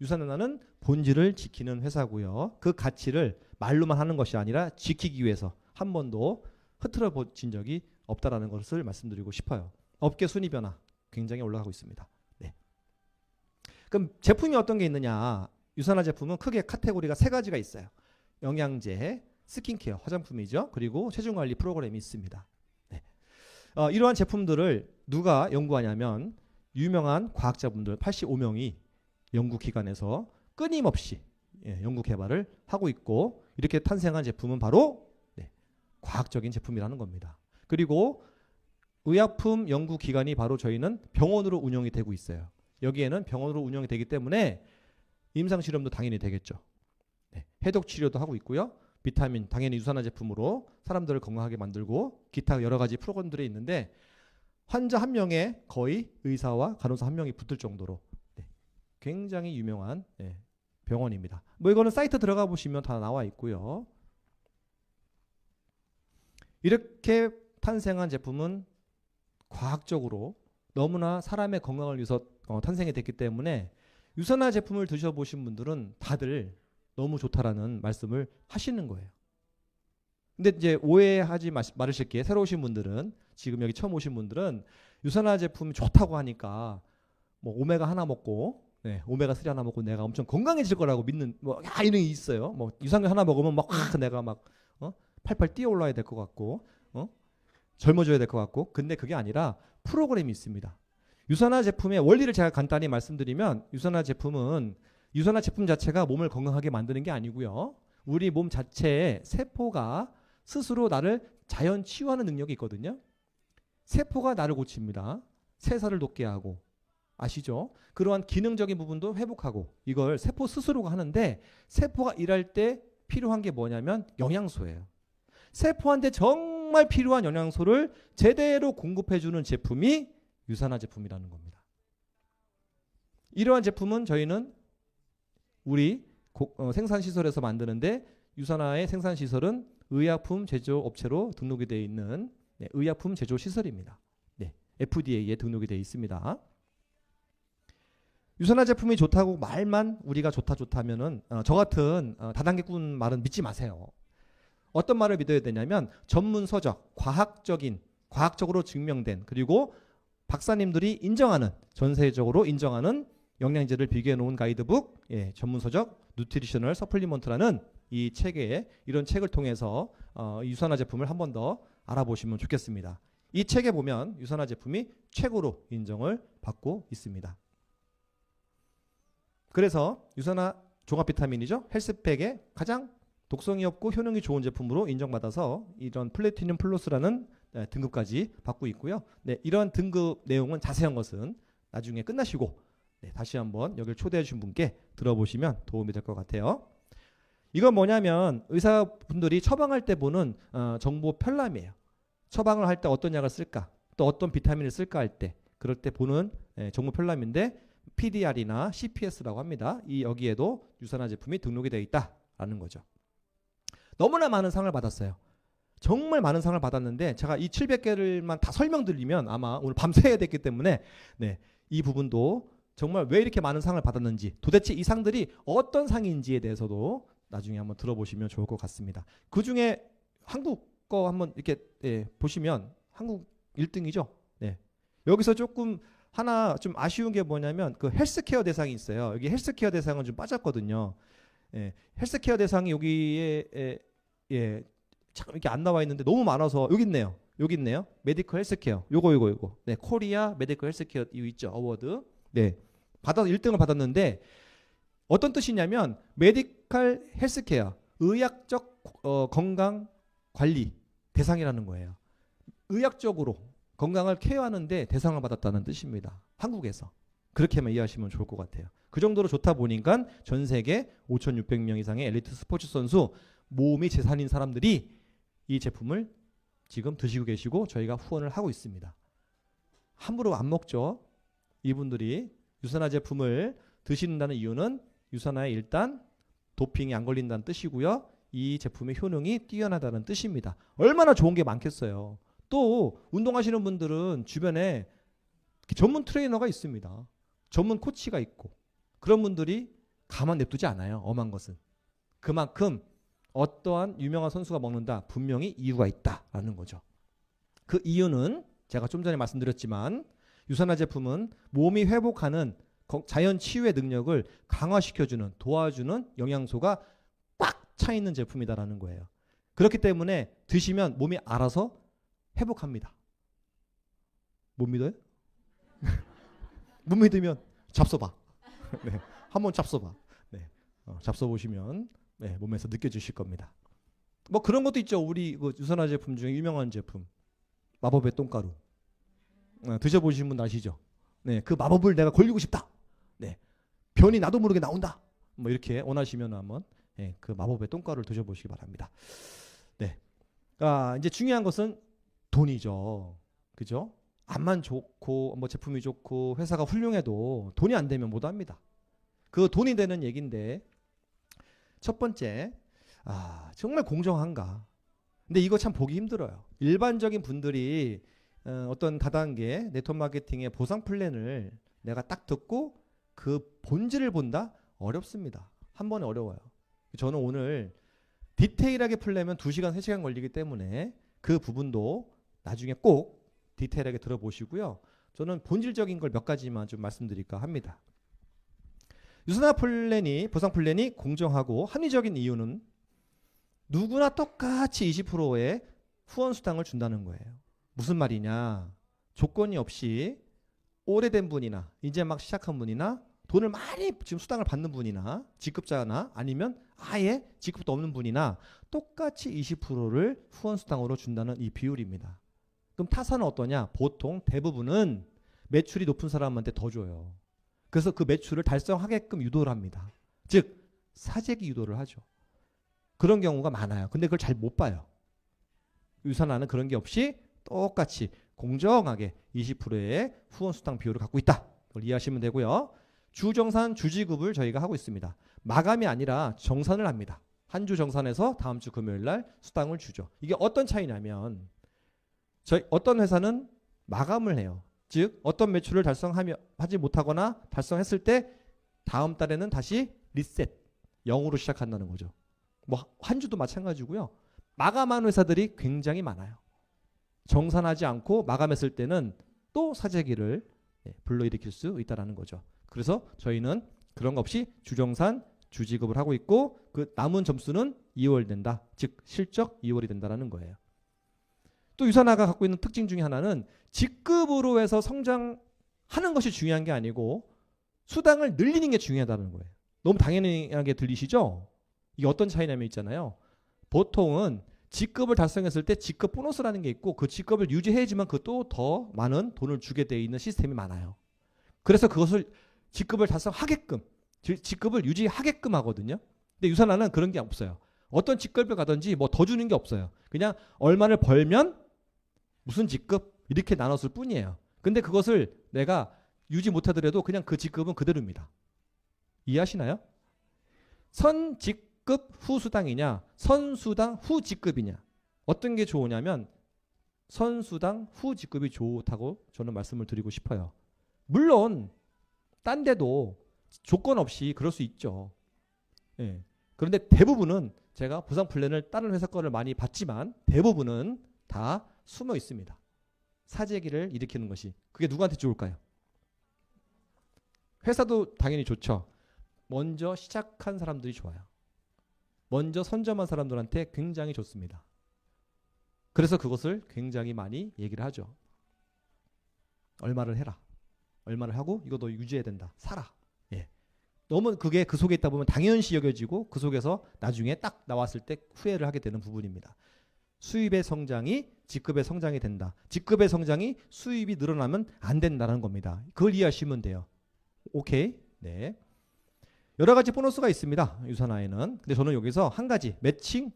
유산화는 본질을 지키는 회사고요. 그 가치를 말로만 하는 것이 아니라 지키기 위해서 한 번도 흐트러 본 적이 없다라는 것을 말씀드리고 싶어요. 업계 순위 변화 굉장히 올라가고 있습니다. 네. 그럼 제품이 어떤 게 있느냐? 유산화 제품은 크게 카테고리가 3가지가 있어요. 영양제, 스킨케어, 화장품이죠. 그리고 체중관리 프로그램이 있습니다. 네. 이러한 제품들을 누가 연구하냐면 유명한 과학자분들 85명이 연구기관에서 끊임없이 연구 개발을 하고 있고, 이렇게 탄생한 제품은 바로 과학적인 제품이라는 겁니다. 그리고 의약품 연구기관이 바로 저희는 병원으로 운영이 되고 있어요. 여기에는 병원으로 운영이 되기 때문에 임상실험도 당연히 되겠죠. 네. 해독치료도 하고 있고요. 비타민 당연히 유산화 제품으로 사람들을 건강하게 만들고 기타 여러 가지 프로그램들이 있는데, 환자 한 명에 거의 의사와 간호사 한 명이 붙을 정도로 굉장히 유명한 병원입니다. 뭐 이거는 사이트 들어가 보시면 다 나와 있고요. 이렇게 탄생한 제품은 과학적으로 너무나 사람의 건강을 위해서 탄생이 됐기 때문에 유산화 제품을 드셔보신 분들은 다들 너무 좋다라는 말씀을 하시는 거예요. 근데 이제 오해하지 말으실 게, 새로 오신 분들은, 지금 여기 처음 오신 분들은 유산화 제품이 좋다고 하니까 뭐 오메가 하나 먹고 오메가 3 하나 먹고 내가 엄청 건강해질 거라고 믿는 이런 게 있어요. 뭐 유산균 하나 먹으면 막 내가 막 팔팔 뛰어 올라야 될 것 같고 젊어져야 될 것 같고. 근데 그게 아니라 프로그램이 있습니다. 유산화 제품의 원리를 제가 간단히 말씀드리면, 유산화 제품 자체가 몸을 건강하게 만드는 게 아니고요. 우리 몸 자체의 세포가 스스로 나를 자연 치유하는 능력이 있거든요. 세포가 나를 고칩니다. 세살을 돋게 하고, 아시죠? 그러한 기능적인 부분도 회복하고, 이걸 세포 스스로가 하는데, 세포가 일할 때 필요한 게 뭐냐면 영양소예요. 세포한테 정말 필요한 영양소를 제대로 공급해주는 제품이 유산화 제품이라는 겁니다. 이러한 제품은 저희는 우리 생산시설에서 만드는데 유산화의 생산시설은 의약품 제조업체로 등록이 되어 있는 의약품 제조시설입니다. FDA에 등록이 되어 있습니다. 유산화 제품이 좋다고 말만 우리가 좋다 하면은 저 같은 다단계꾼 말은 믿지 마세요. 어떤 말을 믿어야 되냐면 전문 서적, 과학적으로 증명된 그리고 박사님들이 인정하는 전 세계적으로 인정하는 영양제를 비교해 놓은 가이드북, 전문 서적 누트리셔널 서플리먼트라는 이 책에 이런 책을 통해서 유산화 제품을 한 번 더 알아보시면 좋겠습니다. 이 책에 보면 유산화 제품이 최고로 인정을 받고 있습니다. 그래서 유산화 종합 비타민이죠. 헬스팩에 가장 독성이 없고 효능이 좋은 제품으로 인정받아서 이런 플래티늄 플러스라는 등급까지 받고 있고요. 이런 등급 내용은 자세한 것은 나중에 끝나시고 다시 한번 여기를 초대해 주신 분께 들어보시면 도움이 될 것 같아요. 이건 뭐냐면 의사분들이 처방할 때 보는 정보 편람이에요. 처방을 할 때 어떤 약을 쓸까, 또 어떤 비타민을 쓸까 할 때 그럴 때 보는 정보 편람인데 PDR이나 CPS라고 합니다. 이 여기에도 유산화 제품이 등록이 되어 있다라는 거죠. 너무나 많은 상을 받았어요. 정말 많은 상을 받았는데 제가 이 700개를만 다 설명드리면 아마 오늘 밤새야 됐기 때문에 이 부분도 정말 왜 이렇게 많은 상을 받았는지 도대체 이 상들이 어떤 상인지에 대해서도 나중에 한번 들어보시면 좋을 것 같습니다. 그 중에 한국 거 한번 이렇게 보시면 한국 1등이죠. 여기서 조금 하나 좀 아쉬운 게 뭐냐면 그 헬스케어 대상이 있어요. 여기 헬스케어 대상은 좀 빠졌거든요. 헬스케어 대상이 여기에 참 이렇게 안 나와 있는데 너무 많아서 여기 있네요. 메디컬 헬스케어. 요거. 코리아 메디컬 헬스케어 이거 있죠. 어워드. 받아서 1등을 받았는데 어떤 뜻이냐면 메디컬 헬스케어, 의학적 건강 관리 대상이라는 거예요. 의학적으로 건강을 케어하는데 대상을 받았다는 뜻입니다. 한국에서. 그렇게만 이해하시면 좋을 것 같아요. 그 정도로 좋다 보니까 전 세계 5,600명 이상의 엘리트 스포츠 선수, 몸이 재산인 사람들이 이 제품을 지금 드시고 계시고 저희가 후원을 하고 있습니다. 함부로 안 먹죠. 이분들이 유산화 제품을 드신다는 이유는 유산화에 일단 도핑이 안 걸린다는 뜻이고요. 이 제품의 효능이 뛰어나다는 뜻입니다. 얼마나 좋은 게 많겠어요. 또 운동하시는 분들은 주변에 전문 트레이너가 있습니다. 전문 코치가 있고 그런 분들이 가만 냅두지 않아요. 엄한 것은. 그만큼 어떠한 유명한 선수가 먹는다. 분명히 이유가 있다라는 거죠. 그 이유는 제가 좀 전에 말씀드렸지만 유산화 제품은 몸이 회복하는 자연 치유의 능력을 강화시켜주는 도와주는 영양소가 꽉 차 있는 제품이다라는 거예요. 그렇기 때문에 드시면 몸이 알아서 회복합니다. 못 믿어요? 못 믿으면 잡숴봐. 한번 잡숴봐. 잡숴보시면 몸에서 느껴지실 겁니다. 뭐 그런 것도 있죠. 우리 그 유산화 제품 중에 유명한 제품 마법의 똥가루. 드셔보신 분 아시죠? 그 마법을 내가 걸리고 싶다. 변이 나도 모르게 나온다. 뭐 이렇게 원하시면 한번 그 마법의 똥가루를 드셔보시기 바랍니다. 이제 중요한 것은 돈이죠. 그죠? 암만 좋고 뭐 제품이 좋고 회사가 훌륭해도 돈이 안 되면 못 합니다. 그 돈이 되는 얘기인데 첫 번째 정말 공정한가? 근데 이거 참 보기 힘들어요. 일반적인 분들이 어떤 다단계 네트워크 마케팅의 보상 플랜을 내가 딱 듣고 그 본질을 본다? 어렵습니다. 한 번에 어려워요. 저는 오늘 디테일하게 풀려면 2시간, 3시간 걸리기 때문에 그 부분도 나중에 꼭 디테일하게 들어보시고요. 저는 본질적인 걸 몇 가지만 좀 말씀드릴까 합니다. 유산화 플랜이, 보상 플랜이 공정하고 합리적인 이유는 누구나 똑같이 20%의 후원 수당을 준다는 거예요. 무슨 말이냐? 조건이 없이 오래된 분이나 이제 막 시작한 분이나 돈을 많이 지금 수당을 받는 분이나 직급자나 아니면 아예 직급도 없는 분이나 똑같이 20%를 후원 수당으로 준다는 이 비율입니다. 그럼 타사는 어떠냐? 보통 대부분은 매출이 높은 사람한테 더 줘요. 그래서 그 매출을 달성하게끔 유도를 합니다. 즉 사재기 유도를 하죠. 그런 경우가 많아요. 근데 그걸 잘 못 봐요. 유산화는 그런 게 없이 똑같이 공정하게 20%의 후원 수당 비율을 갖고 있다. 그걸 이해하시면 되고요. 주정산 주지급을 저희가 하고 있습니다. 마감이 아니라 정산을 합니다. 한 주 정산해서 다음 주 금요일 날 수당을 주죠. 이게 어떤 차이냐면 저희 어떤 회사는 마감을 해요. 즉 어떤 매출을 하지 못하거나 달성했을 때 다음 달에는 다시 리셋 0으로 시작한다는 거죠. 뭐 한 주도 마찬가지고요. 마감한 회사들이 굉장히 많아요. 정산하지 않고 마감했을 때는 또 사재기를 불러일으킬 수 있다는 거죠. 그래서 저희는 그런 거 없이 주정산 주지급을 하고 있고 그 남은 점수는 2월 된다. 즉 실적 2월이 된다는 거예요. 또 유산화가 갖고 있는 특징 중에 하나는 직급으로 해서 성장하는 것이 중요한 게 아니고 수당을 늘리는 게 중요하다는 거예요. 너무 당연하게 들리시죠? 이게 어떤 차이냐면 있잖아요. 보통은 직급을 달성했을 때 직급 보너스라는 게 있고 그 직급을 유지해야지만 그 또 더 많은 돈을 주게 돼 있는 시스템이 많아요. 그래서 그것을 직급을 달성하게끔 직급을 유지하게끔 하거든요. 근데 유산화는 그런 게 없어요. 어떤 직급을 가든지 뭐 더 주는 게 없어요. 그냥 얼마를 벌면 무슨 직급 이렇게 나눴을 뿐이에요. 근데 그것을 내가 유지 못하더라도 그냥 그 직급은 그대로입니다. 이해하시나요? 선직급 후수당이냐 선수당 후직급이냐 어떤 게 좋으냐면 선수당 후직급이 좋다고 저는 말씀을 드리고 싶어요. 물론 딴 데도 조건 없이 그럴 수 있죠. 예. 그런데 대부분은 제가 보상 플랜을 다른 회사 거를 많이 봤지만 대부분은 다 숨어 있습니다. 사재기를 일으키는 것이. 그게 누구한테 좋을까요? 회사도 당연히 좋죠. 먼저 시작한 사람들이 좋아요. 먼저 선점한 사람들한테 굉장히 좋습니다. 그래서 그것을 굉장히 많이 얘기를 하죠. 얼마를 해라. 얼마를 하고 이거 너 유지해야 된다. 사라. 예. 너무 그게 그 속에 있다 보면 당연시 여겨지고 그 속에서 나중에 딱 나왔을 때 후회를 하게 되는 부분입니다. 수입의 성장이 직급의 성장이 된다. 직급의 성장이 수입이 늘어나면 안 된다는 겁니다. 그걸 이해하시면 돼요. 오케이? 네. 여러 가지 보너스가 있습니다. 유산화에는. 근데 저는 여기서 한 가지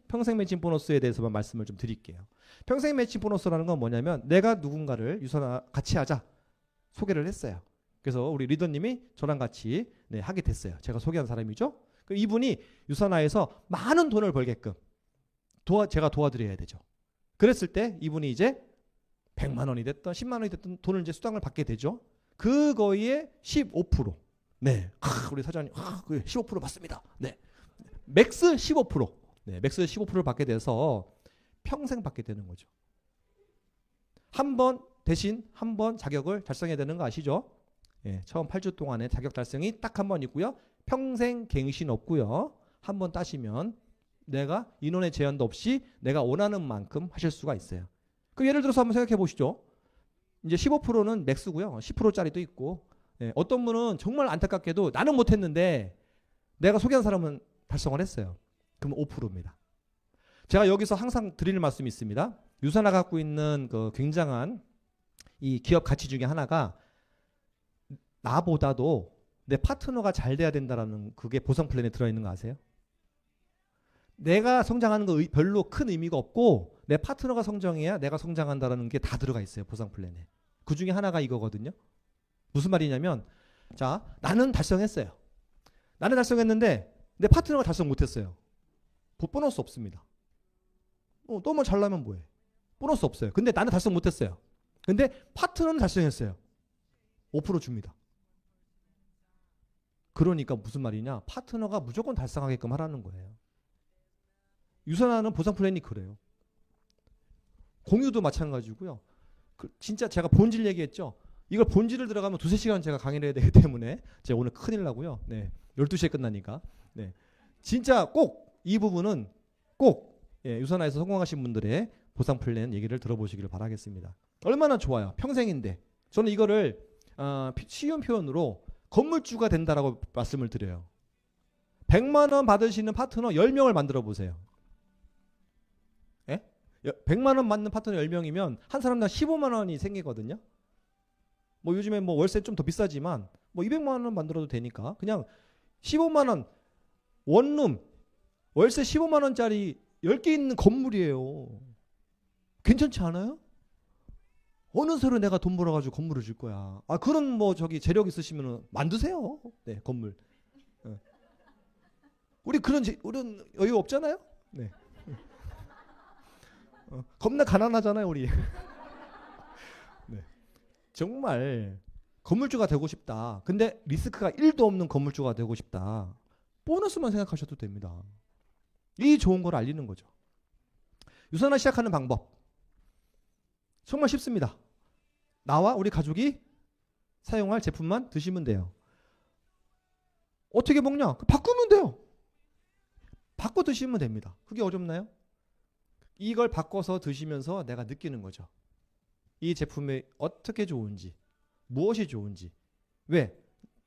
평생 매칭 보너스에 대해서만 말씀을 좀 드릴게요. 평생 매칭 보너스라는 건 뭐냐면 내가 누군가를 유산화 같이 하자 소개를 했어요. 그래서 우리 리더님이 저랑 같이 하게 됐어요. 제가 소개한 사람이죠. 이분이 유산화에서 많은 돈을 벌게끔 제가 도와드려야 되죠. 그랬을 때 이분이 이제 100만 원이 됐든 10만 원이 됐든 돈을 이제 수당을 받게 되죠. 그거의 15%. 네. 우리 사장님, 15% 받습니다. 네. 맥스 15%. 네. 맥스 15%를 받게 돼서 평생 받게 되는 거죠. 대신 한 번 자격을 달성해야 되는 거 아시죠? 예, 처음 8주 동안의 자격 달성이 딱 한 번 있고요. 평생 갱신 없고요. 한 번 따시면 내가 인원의 제한도 없이 내가 원하는 만큼 하실 수가 있어요. 그 예를 들어서 한번 생각해 보시죠. 이제 15%는 맥스고요. 10%짜리도 있고 어떤 분은 정말 안타깝게도 나는 못했는데 내가 소개한 사람은 달성을 했어요. 그럼 5%입니다. 제가 여기서 항상 드리는 말씀이 있습니다. 유산화가 갖고 있는 그 굉장한 이 기업 가치 중에 하나가 나보다도 내 파트너가 잘 돼야 된다라는 그게 보상 플랜에 들어있는 거 아세요? 내가 성장하는 거 별로 큰 의미가 없고 내 파트너가 성장해야 내가 성장한다라는 게 다 들어가 있어요. 보상 플랜에. 그 중에 하나가 이거거든요. 무슨 말이냐면 자 나는 달성했어요. 나는 달성했는데 내 파트너가 달성 못했어요. 보너스 없습니다. 너만 잘나면 뭐해. 보너스 없어요. 근데 나는 달성 못했어요. 근데 파트너는 달성했어요. 5% 줍니다. 그러니까 무슨 말이냐. 파트너가 무조건 달성하게끔 하라는 거예요. 유산화는 보상 플랜이 그래요. 공유도 마찬가지고요. 진짜 제가 본질 얘기했죠. 이걸 본질을 들어가면 2-3시간 제가 강의를 해야 되기 때문에 제가 오늘 큰일 나고요. 네. 12시에 끝나니까. 네. 진짜 꼭 이 부분은 꼭 유산화에서 성공하신 분들의 보상 플랜 얘기를 들어보시기를 바라겠습니다. 얼마나 좋아요. 평생인데. 저는 이거를 쉬운 표현으로 건물주가 된다라고 말씀을 드려요. 100만 원 받으시는 파트너 10명을 만들어 보세요. 100만 원 받는 파트너 10명이면 한 사람당 15만 원이 생기거든요. 뭐 요즘에 뭐 월세 좀 더 비싸지만 뭐 200만 원 만들어도 되니까 그냥 15만 원 원룸 월세 15만 원짜리 10개 있는 건물이에요. 괜찮지 않아요? 어느 새로 내가 돈 벌어가지고 건물을 줄 거야. 아 그런 뭐 저기 재력 있으시면 만드세요. 네 건물. 어. 우리 우리는 여유 없잖아요. 네. 겁나 가난하잖아요 우리. 네. 정말 건물주가 되고 싶다. 근데 리스크가 1도 없는 건물주가 되고 싶다. 보너스만 생각하셔도 됩니다. 이 좋은 걸 알리는 거죠. 유산화 시작하는 방법 정말 쉽습니다. 나와 우리 가족이 사용할 제품만 드시면 돼요. 어떻게 먹냐? 바꾸면 돼요. 바꿔 드시면 됩니다. 그게 어렵나요? 이걸 바꿔서 드시면서 내가 느끼는 거죠. 이 제품이 어떻게 좋은지, 무엇이 좋은지. 왜?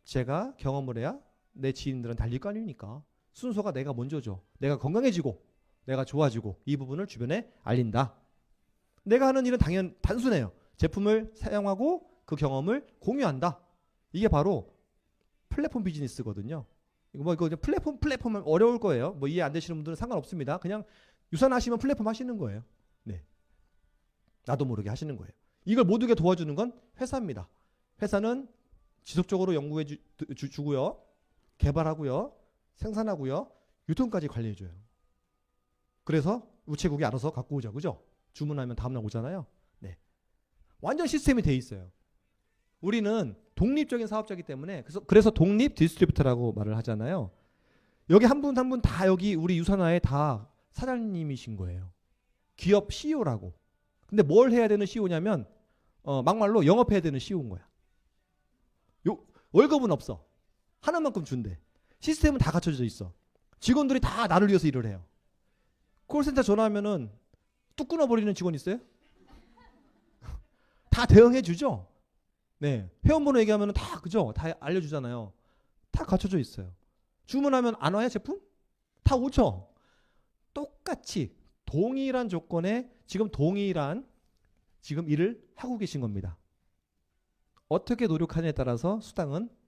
제가 경험을 해야 내 지인들은 달릴 거 아닙니까? 순서가 내가 먼저죠. 내가 건강해지고 내가 좋아지고 이 부분을 주변에 알린다. 내가 하는 일은 단순해요. 제품을 사용하고 그 경험을 공유한다. 이게 바로 플랫폼 비즈니스거든요. 이거 플랫폼은 어려울 거예요. 뭐 이해 안 되시는 분들은 상관없습니다. 그냥 유산하시면 플랫폼 하시는 거예요. 네. 나도 모르게 하시는 거예요. 이걸 모두게 도와주는 건 회사입니다. 회사는 지속적으로 연구해 주고요. 개발하고요. 생산하고요. 유통까지 관리해 줘요. 그래서 우체국이 알아서 갖고 오자. 그죠? 주문하면 다음날 오잖아요. 네. 완전 시스템이 돼 있어요. 우리는 독립적인 사업자이기 때문에 그래서 독립 디스트리뷰터라고 말을 하잖아요. 여기 한 분 한 분 다 여기 우리 유산화에 다 사장님이신 거예요. 기업 CEO라고. 근데 뭘 해야 되는 CEO냐면 막말로 영업해야 되는 CEO인 거야. 월급은 없어. 하는 만큼 준대. 시스템은 다 갖춰져 있어. 직원들이 다 나를 위해서 일을 해요. 콜센터 전화하면은 뚝 끊어버리는 직원 있어요? 다 대응해 주죠. 네, 회원번호 얘기하면 다 그죠? 다 알려주잖아요. 다 갖춰져 있어요. 주문하면 안 와요 제품? 다 오죠. 똑같이 동일한 조건에 동일한 일을 하고 계신 겁니다. 어떻게 노력하느냐에 따라서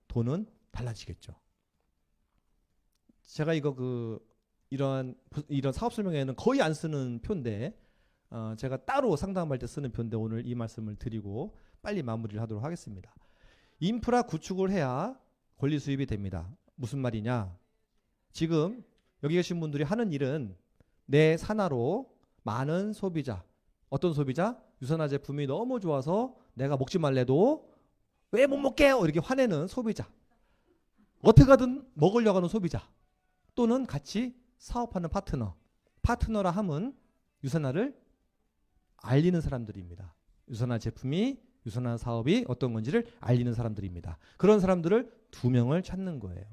돈은 달라지겠죠. 제가 이런 사업 설명회에는 거의 안 쓰는 표인데 제가 따로 상담할 때 쓰는 표인데 오늘 이 말씀을 드리고 빨리 마무리를 하도록 하겠습니다. 인프라 구축을 해야 권리 수입이 됩니다. 무슨 말이냐? 지금 여기 계신 분들이 하는 일은 내 산하로 많은 소비자, 어떤 소비자? 유산화 제품이 너무 좋아서 내가 먹지 말래도 왜 못 먹게요? 이렇게 화내는 소비자. 어떻게든 먹으려고 하는 소비자. 또는 같이 사업하는 파트너라 함은 유산화를 알리는 사람들입니다. 유산화 제품이 유산화 사업이 어떤 건지를 알리는 사람들입니다. 그런 사람들을 2명을 찾는 거예요.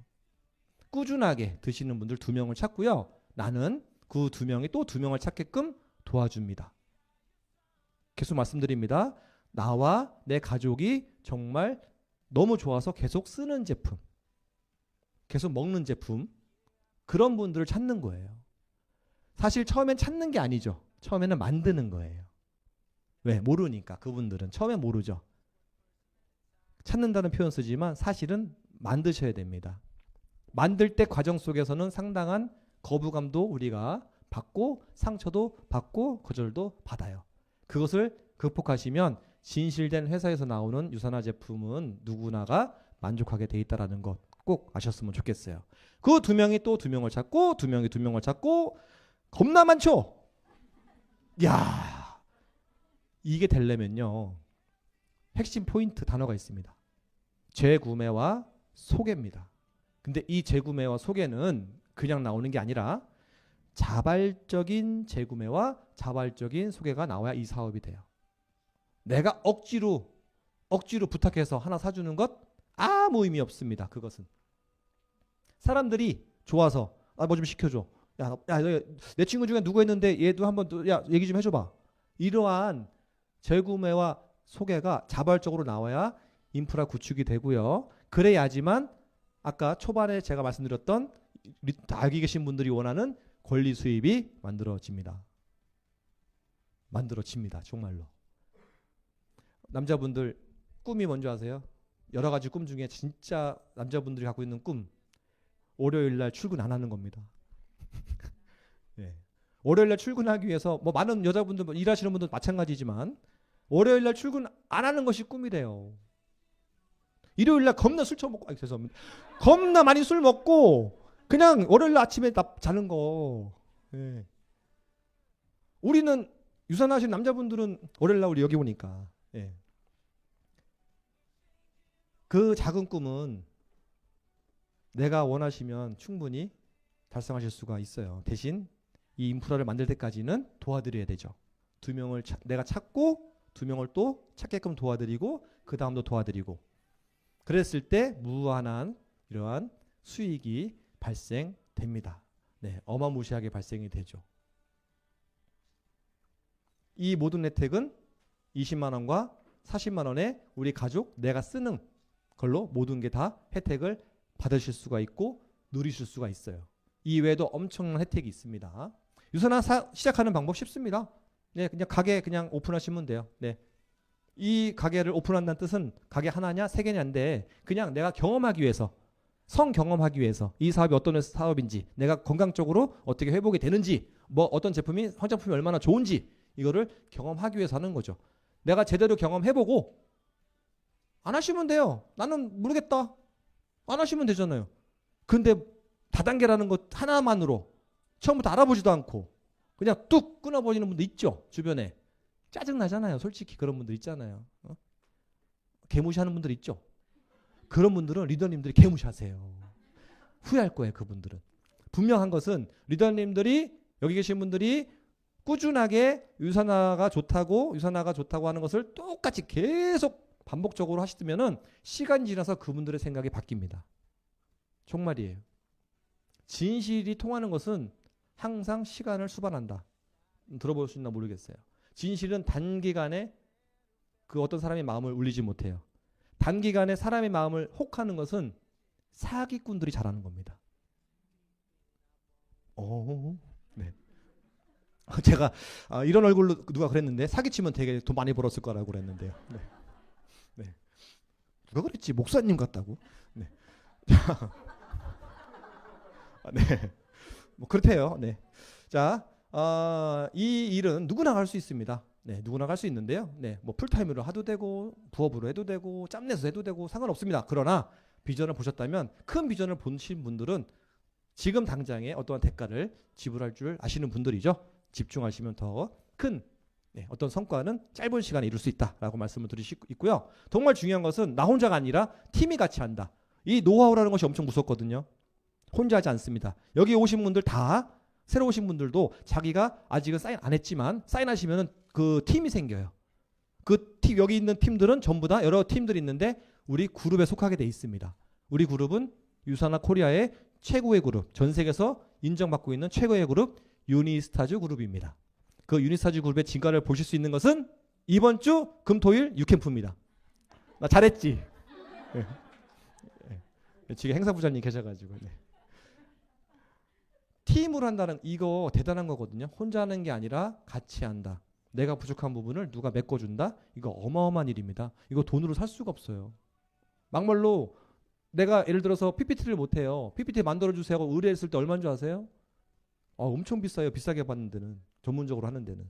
꾸준하게 드시는 분들 2명을 찾고요. 나는 그 2명이 또 2명을 찾게끔 도와줍니다. 계속 말씀드립니다. 나와 내 가족이 정말 너무 좋아서 계속 쓰는 제품, 계속 먹는 제품, 그런 분들을 찾는 거예요. 사실 처음엔 찾는 게 아니죠. 처음에는 만드는 거예요. 왜? 모르니까. 그분들은 처음에 모르죠. 찾는다는 표현 쓰지만 사실은 만드셔야 됩니다. 만들 때 과정 속에서는 상당한 거부감도 우리가 받고 상처도 받고 거절도 받아요. 그것을 극복하시면 진실된 회사에서 나오는 유산화 제품은 누구나가 만족하게 돼 있다는 것 꼭 아셨으면 좋겠어요. 그 2명이 또 2명을 찾고 2명이 2명을 찾고 겁나 많죠? 야, 이게 되려면요. 핵심 포인트 단어가 있습니다. 재구매와 소개입니다. 근데 이 재구매와 소개는 그냥 나오는 게 아니라 자발적인 재구매와 자발적인 소개가 나와야 이 사업이 돼요. 내가 억지로 부탁해서 하나 사주는 것 아무 의미 없습니다. 그것은 사람들이 좋아서 뭐 좀 시켜줘. 야, 내 친구 중에 누구 했는데 얘도 한번 얘기 좀 해줘봐. 이러한 재구매와 소개가 자발적으로 나와야 인프라 구축이 되고요. 그래야지만 아까 초반에 제가 말씀드렸던 여기 계신 분들이 원하는 권리 수입이 만들어집니다. 정말로. 남자분들 꿈이 뭔지 아세요? 여러 가지 꿈 중에 진짜 남자분들이 갖고 있는 꿈, 월요일 날 출근 안 하는 겁니다. 네. 월요일 날 출근하기 위해서 뭐 많은 여자분들 일하시는 분들 마찬가지지만 월요일 날 출근 안 하는 것이 꿈이래요. 일요일 날 겁나 술 처먹고, 죄송합니다. 겁나 많이 술 먹고 그냥 월요일 날 아침에 자는 거. 예. 우리는 유산하신 남자분들은 월요일 날 우리 여기 오니까. 예. 그 작은 꿈은 내가 원하시면 충분히 달성하실 수가 있어요. 대신 이 인프라를 만들 때까지는 도와드려야 되죠. 두 명을 내가 찾고 두 명을 또 찾게끔 도와드리고 그 다음도 도와드리고 그랬을 때 무한한 이러한 수익이 발생됩니다. 네, 어마무시하게 발생이 되죠. 이 모든 혜택은 20만 원과 40만 원에 우리 가족 내가 쓰는 걸로 모든 게 다 혜택을 받으실 수가 있고 누리실 수가 있어요. 이 외에도 엄청난 혜택이 있습니다. 유산화 시작하는 방법 쉽습니다. 네, 그냥 가게 그냥 오픈하시면 돼요. 네. 이 가게를 오픈한다는 뜻은 가게 하나냐 세 개냐인데 그냥 내가 경험하기 위해서 경험하기 위해서 이 사업이 어떤 사업인지 내가 건강적으로 어떻게 회복이 되는지 뭐 어떤 제품이 화장품이 얼마나 좋은지 이거를 경험하기 위해서 하는 거죠. 내가 제대로 경험해보고 안 하시면 돼요. 나는 모르겠다. 안 하시면 되잖아요. 근데 다단계라는 것 하나만으로 처음부터 알아보지도 않고 그냥 뚝 끊어버리는 분도 있죠. 주변에. 짜증나잖아요. 솔직히 그런 분들 있잖아요. 개무시하는 분들 있죠. 그런 분들은 리더님들이 개무시하세요. 후회할 거예요. 그분들은. 분명한 것은 리더님들이 여기 계신 분들이 꾸준하게 유산화가 좋다고 하는 것을 똑같이 계속 반복적으로 하시면은 시간이 지나서 그분들의 생각이 바뀝니다. 정말이에요. 진실이 통하는 것은 항상 시간을 수반한다. 들어볼 수 있나 모르겠어요. 진실은 단기간에 그 어떤 사람의 마음을 울리지 못해요. 단기간에 사람의 마음을 혹하는 것은 사기꾼들이 잘하는 겁니다. 네. 제가 이런 얼굴로 누가 그랬는데 사기치면 되게 돈 많이 벌었을 거라고 그랬는데요. 네. 네. 누가 그랬지? 목사님 같다고. 네. 네. 뭐 그렇대요. 네. 자, 이 일은 누구나 할 수 있습니다. 네, 누구나 할 수 있는데요. 네, 뭐 풀타임으로 해도 되고 부업으로 해도 되고 짬내서 해도 되고 상관없습니다. 그러나 비전을 보셨다면 큰 비전을 보신 분들은 지금 당장에 어떠한 대가를 지불할 줄 아시는 분들이죠. 집중하시면 더 큰 어떤 성과는 짧은 시간에 이룰 수 있다라고 말씀을 드릴 수 있고요. 정말 중요한 것은 나 혼자가 아니라 팀이 같이 한다. 이 노하우라는 것이 엄청 무섭거든요. 혼자 하지 않습니다. 여기 오신 분들 다 새로 오신 분들도 자기가 아직은 사인 안 했지만 사인하시면은 그 팀이 생겨요. 그 팀 여기 있는 팀들은 전부 다 여러 팀들이 있는데 우리 그룹에 속하게 돼 있습니다. 우리 그룹은 유산화 코리아의 최고의 그룹, 전 세계에서 인정받고 있는 최고의 그룹 유니스타즈 그룹입니다. 그 유니스타즈 그룹의 진가를 보실 수 있는 것은 이번 주 금토일 유캠프입니다. 나 잘했지? 네. 지금 행사부장님 계셔가지고. 네. 팀으로 한다는 이거 대단한 거거든요. 혼자 하는 게 아니라 같이 한다. 내가 부족한 부분을 누가 메꿔준다. 이거 어마어마한 일입니다. 이거 돈으로 살 수가 없어요. 막말로 내가 예를 들어서 PPT를 못해요. PPT 만들어주세요 하고 의뢰했을 때 얼마인 줄 아세요? 엄청 비싸요. 비싸게 받는 데는. 전문적으로 하는 데는.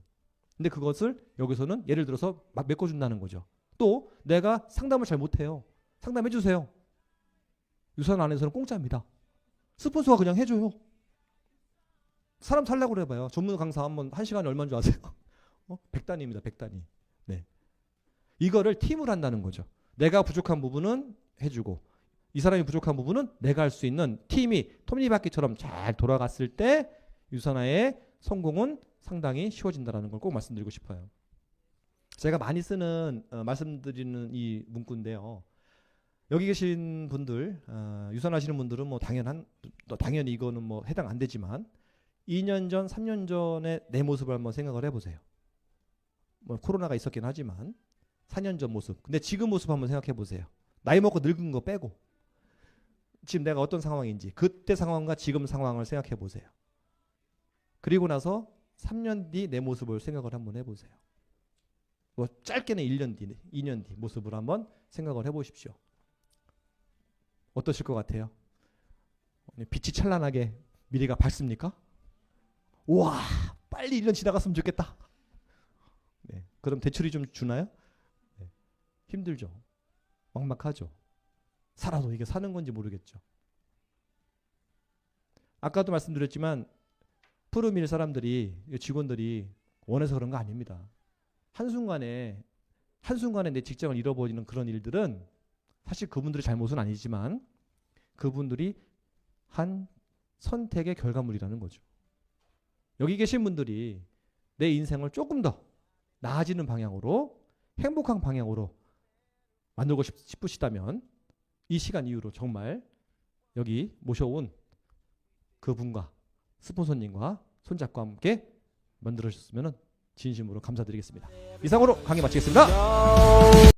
근데 그것을 여기서는 예를 들어서 막 메꿔준다는 거죠. 또 내가 상담을 잘 못해요. 상담해주세요. 유산 안에서는 공짜입니다. 스폰서가 그냥 해줘요. 사람 살려고 그래봐요. 전문 강사 한번 1시간에 얼마인 줄 아세요? 100단위입니다. 100단위. 네. 이거를 팀으로 한다는 거죠. 내가 부족한 부분은 해주고 이 사람이 부족한 부분은 내가 할 수 있는 팀이 톱니바퀴처럼 잘 돌아갔을 때 유산화의 성공은 상당히 쉬워진다는 걸 꼭 말씀드리고 싶어요. 제가 많이 쓰는 말씀드리는 이 문구인데요. 여기 계신 분들 유산하시는 분들은 뭐 당연히 이거는 뭐 해당 안 되지만 2년 전, 3년 전의 내 모습을 한번 생각을 해보세요. 뭐 코로나가 있었긴 하지만 4년 전 모습. 근데 지금 모습 한번 생각해 보세요. 나이 먹고 늙은 거 빼고 지금 내가 어떤 상황인지 그때 상황과 지금 상황을 생각해 보세요. 그리고 나서 3년 뒤 내 모습을 생각을 한번 해보세요. 뭐 짧게는 1년 뒤, 2년 뒤 모습을 한번 생각을 해보십시오. 어떠실 것 같아요? 빛이 찬란하게 미래가 밝습니까? 우와, 빨리 1년 지나갔으면 좋겠다. 네. 그럼 대출이 좀 주나요? 네. 힘들죠. 막막하죠. 살아도 이게 사는 건지 모르겠죠. 아까도 말씀드렸지만 푸르밀 사람들이 직원들이 원해서 그런 거 아닙니다. 한순간에 내 직장을 잃어버리는 그런 일들은 사실 그분들의 잘못은 아니지만 그분들이 한 선택의 결과물이라는 거죠. 여기 계신 분들이 내 인생을 조금 더 나아지는 방향으로 행복한 방향으로 만들고 싶으시다면 이 시간 이후로 정말 여기 모셔온 그분과 스폰서님과 손잡고 함께 만들어주셨으면 진심으로 감사드리겠습니다. 이상으로 강의 마치겠습니다.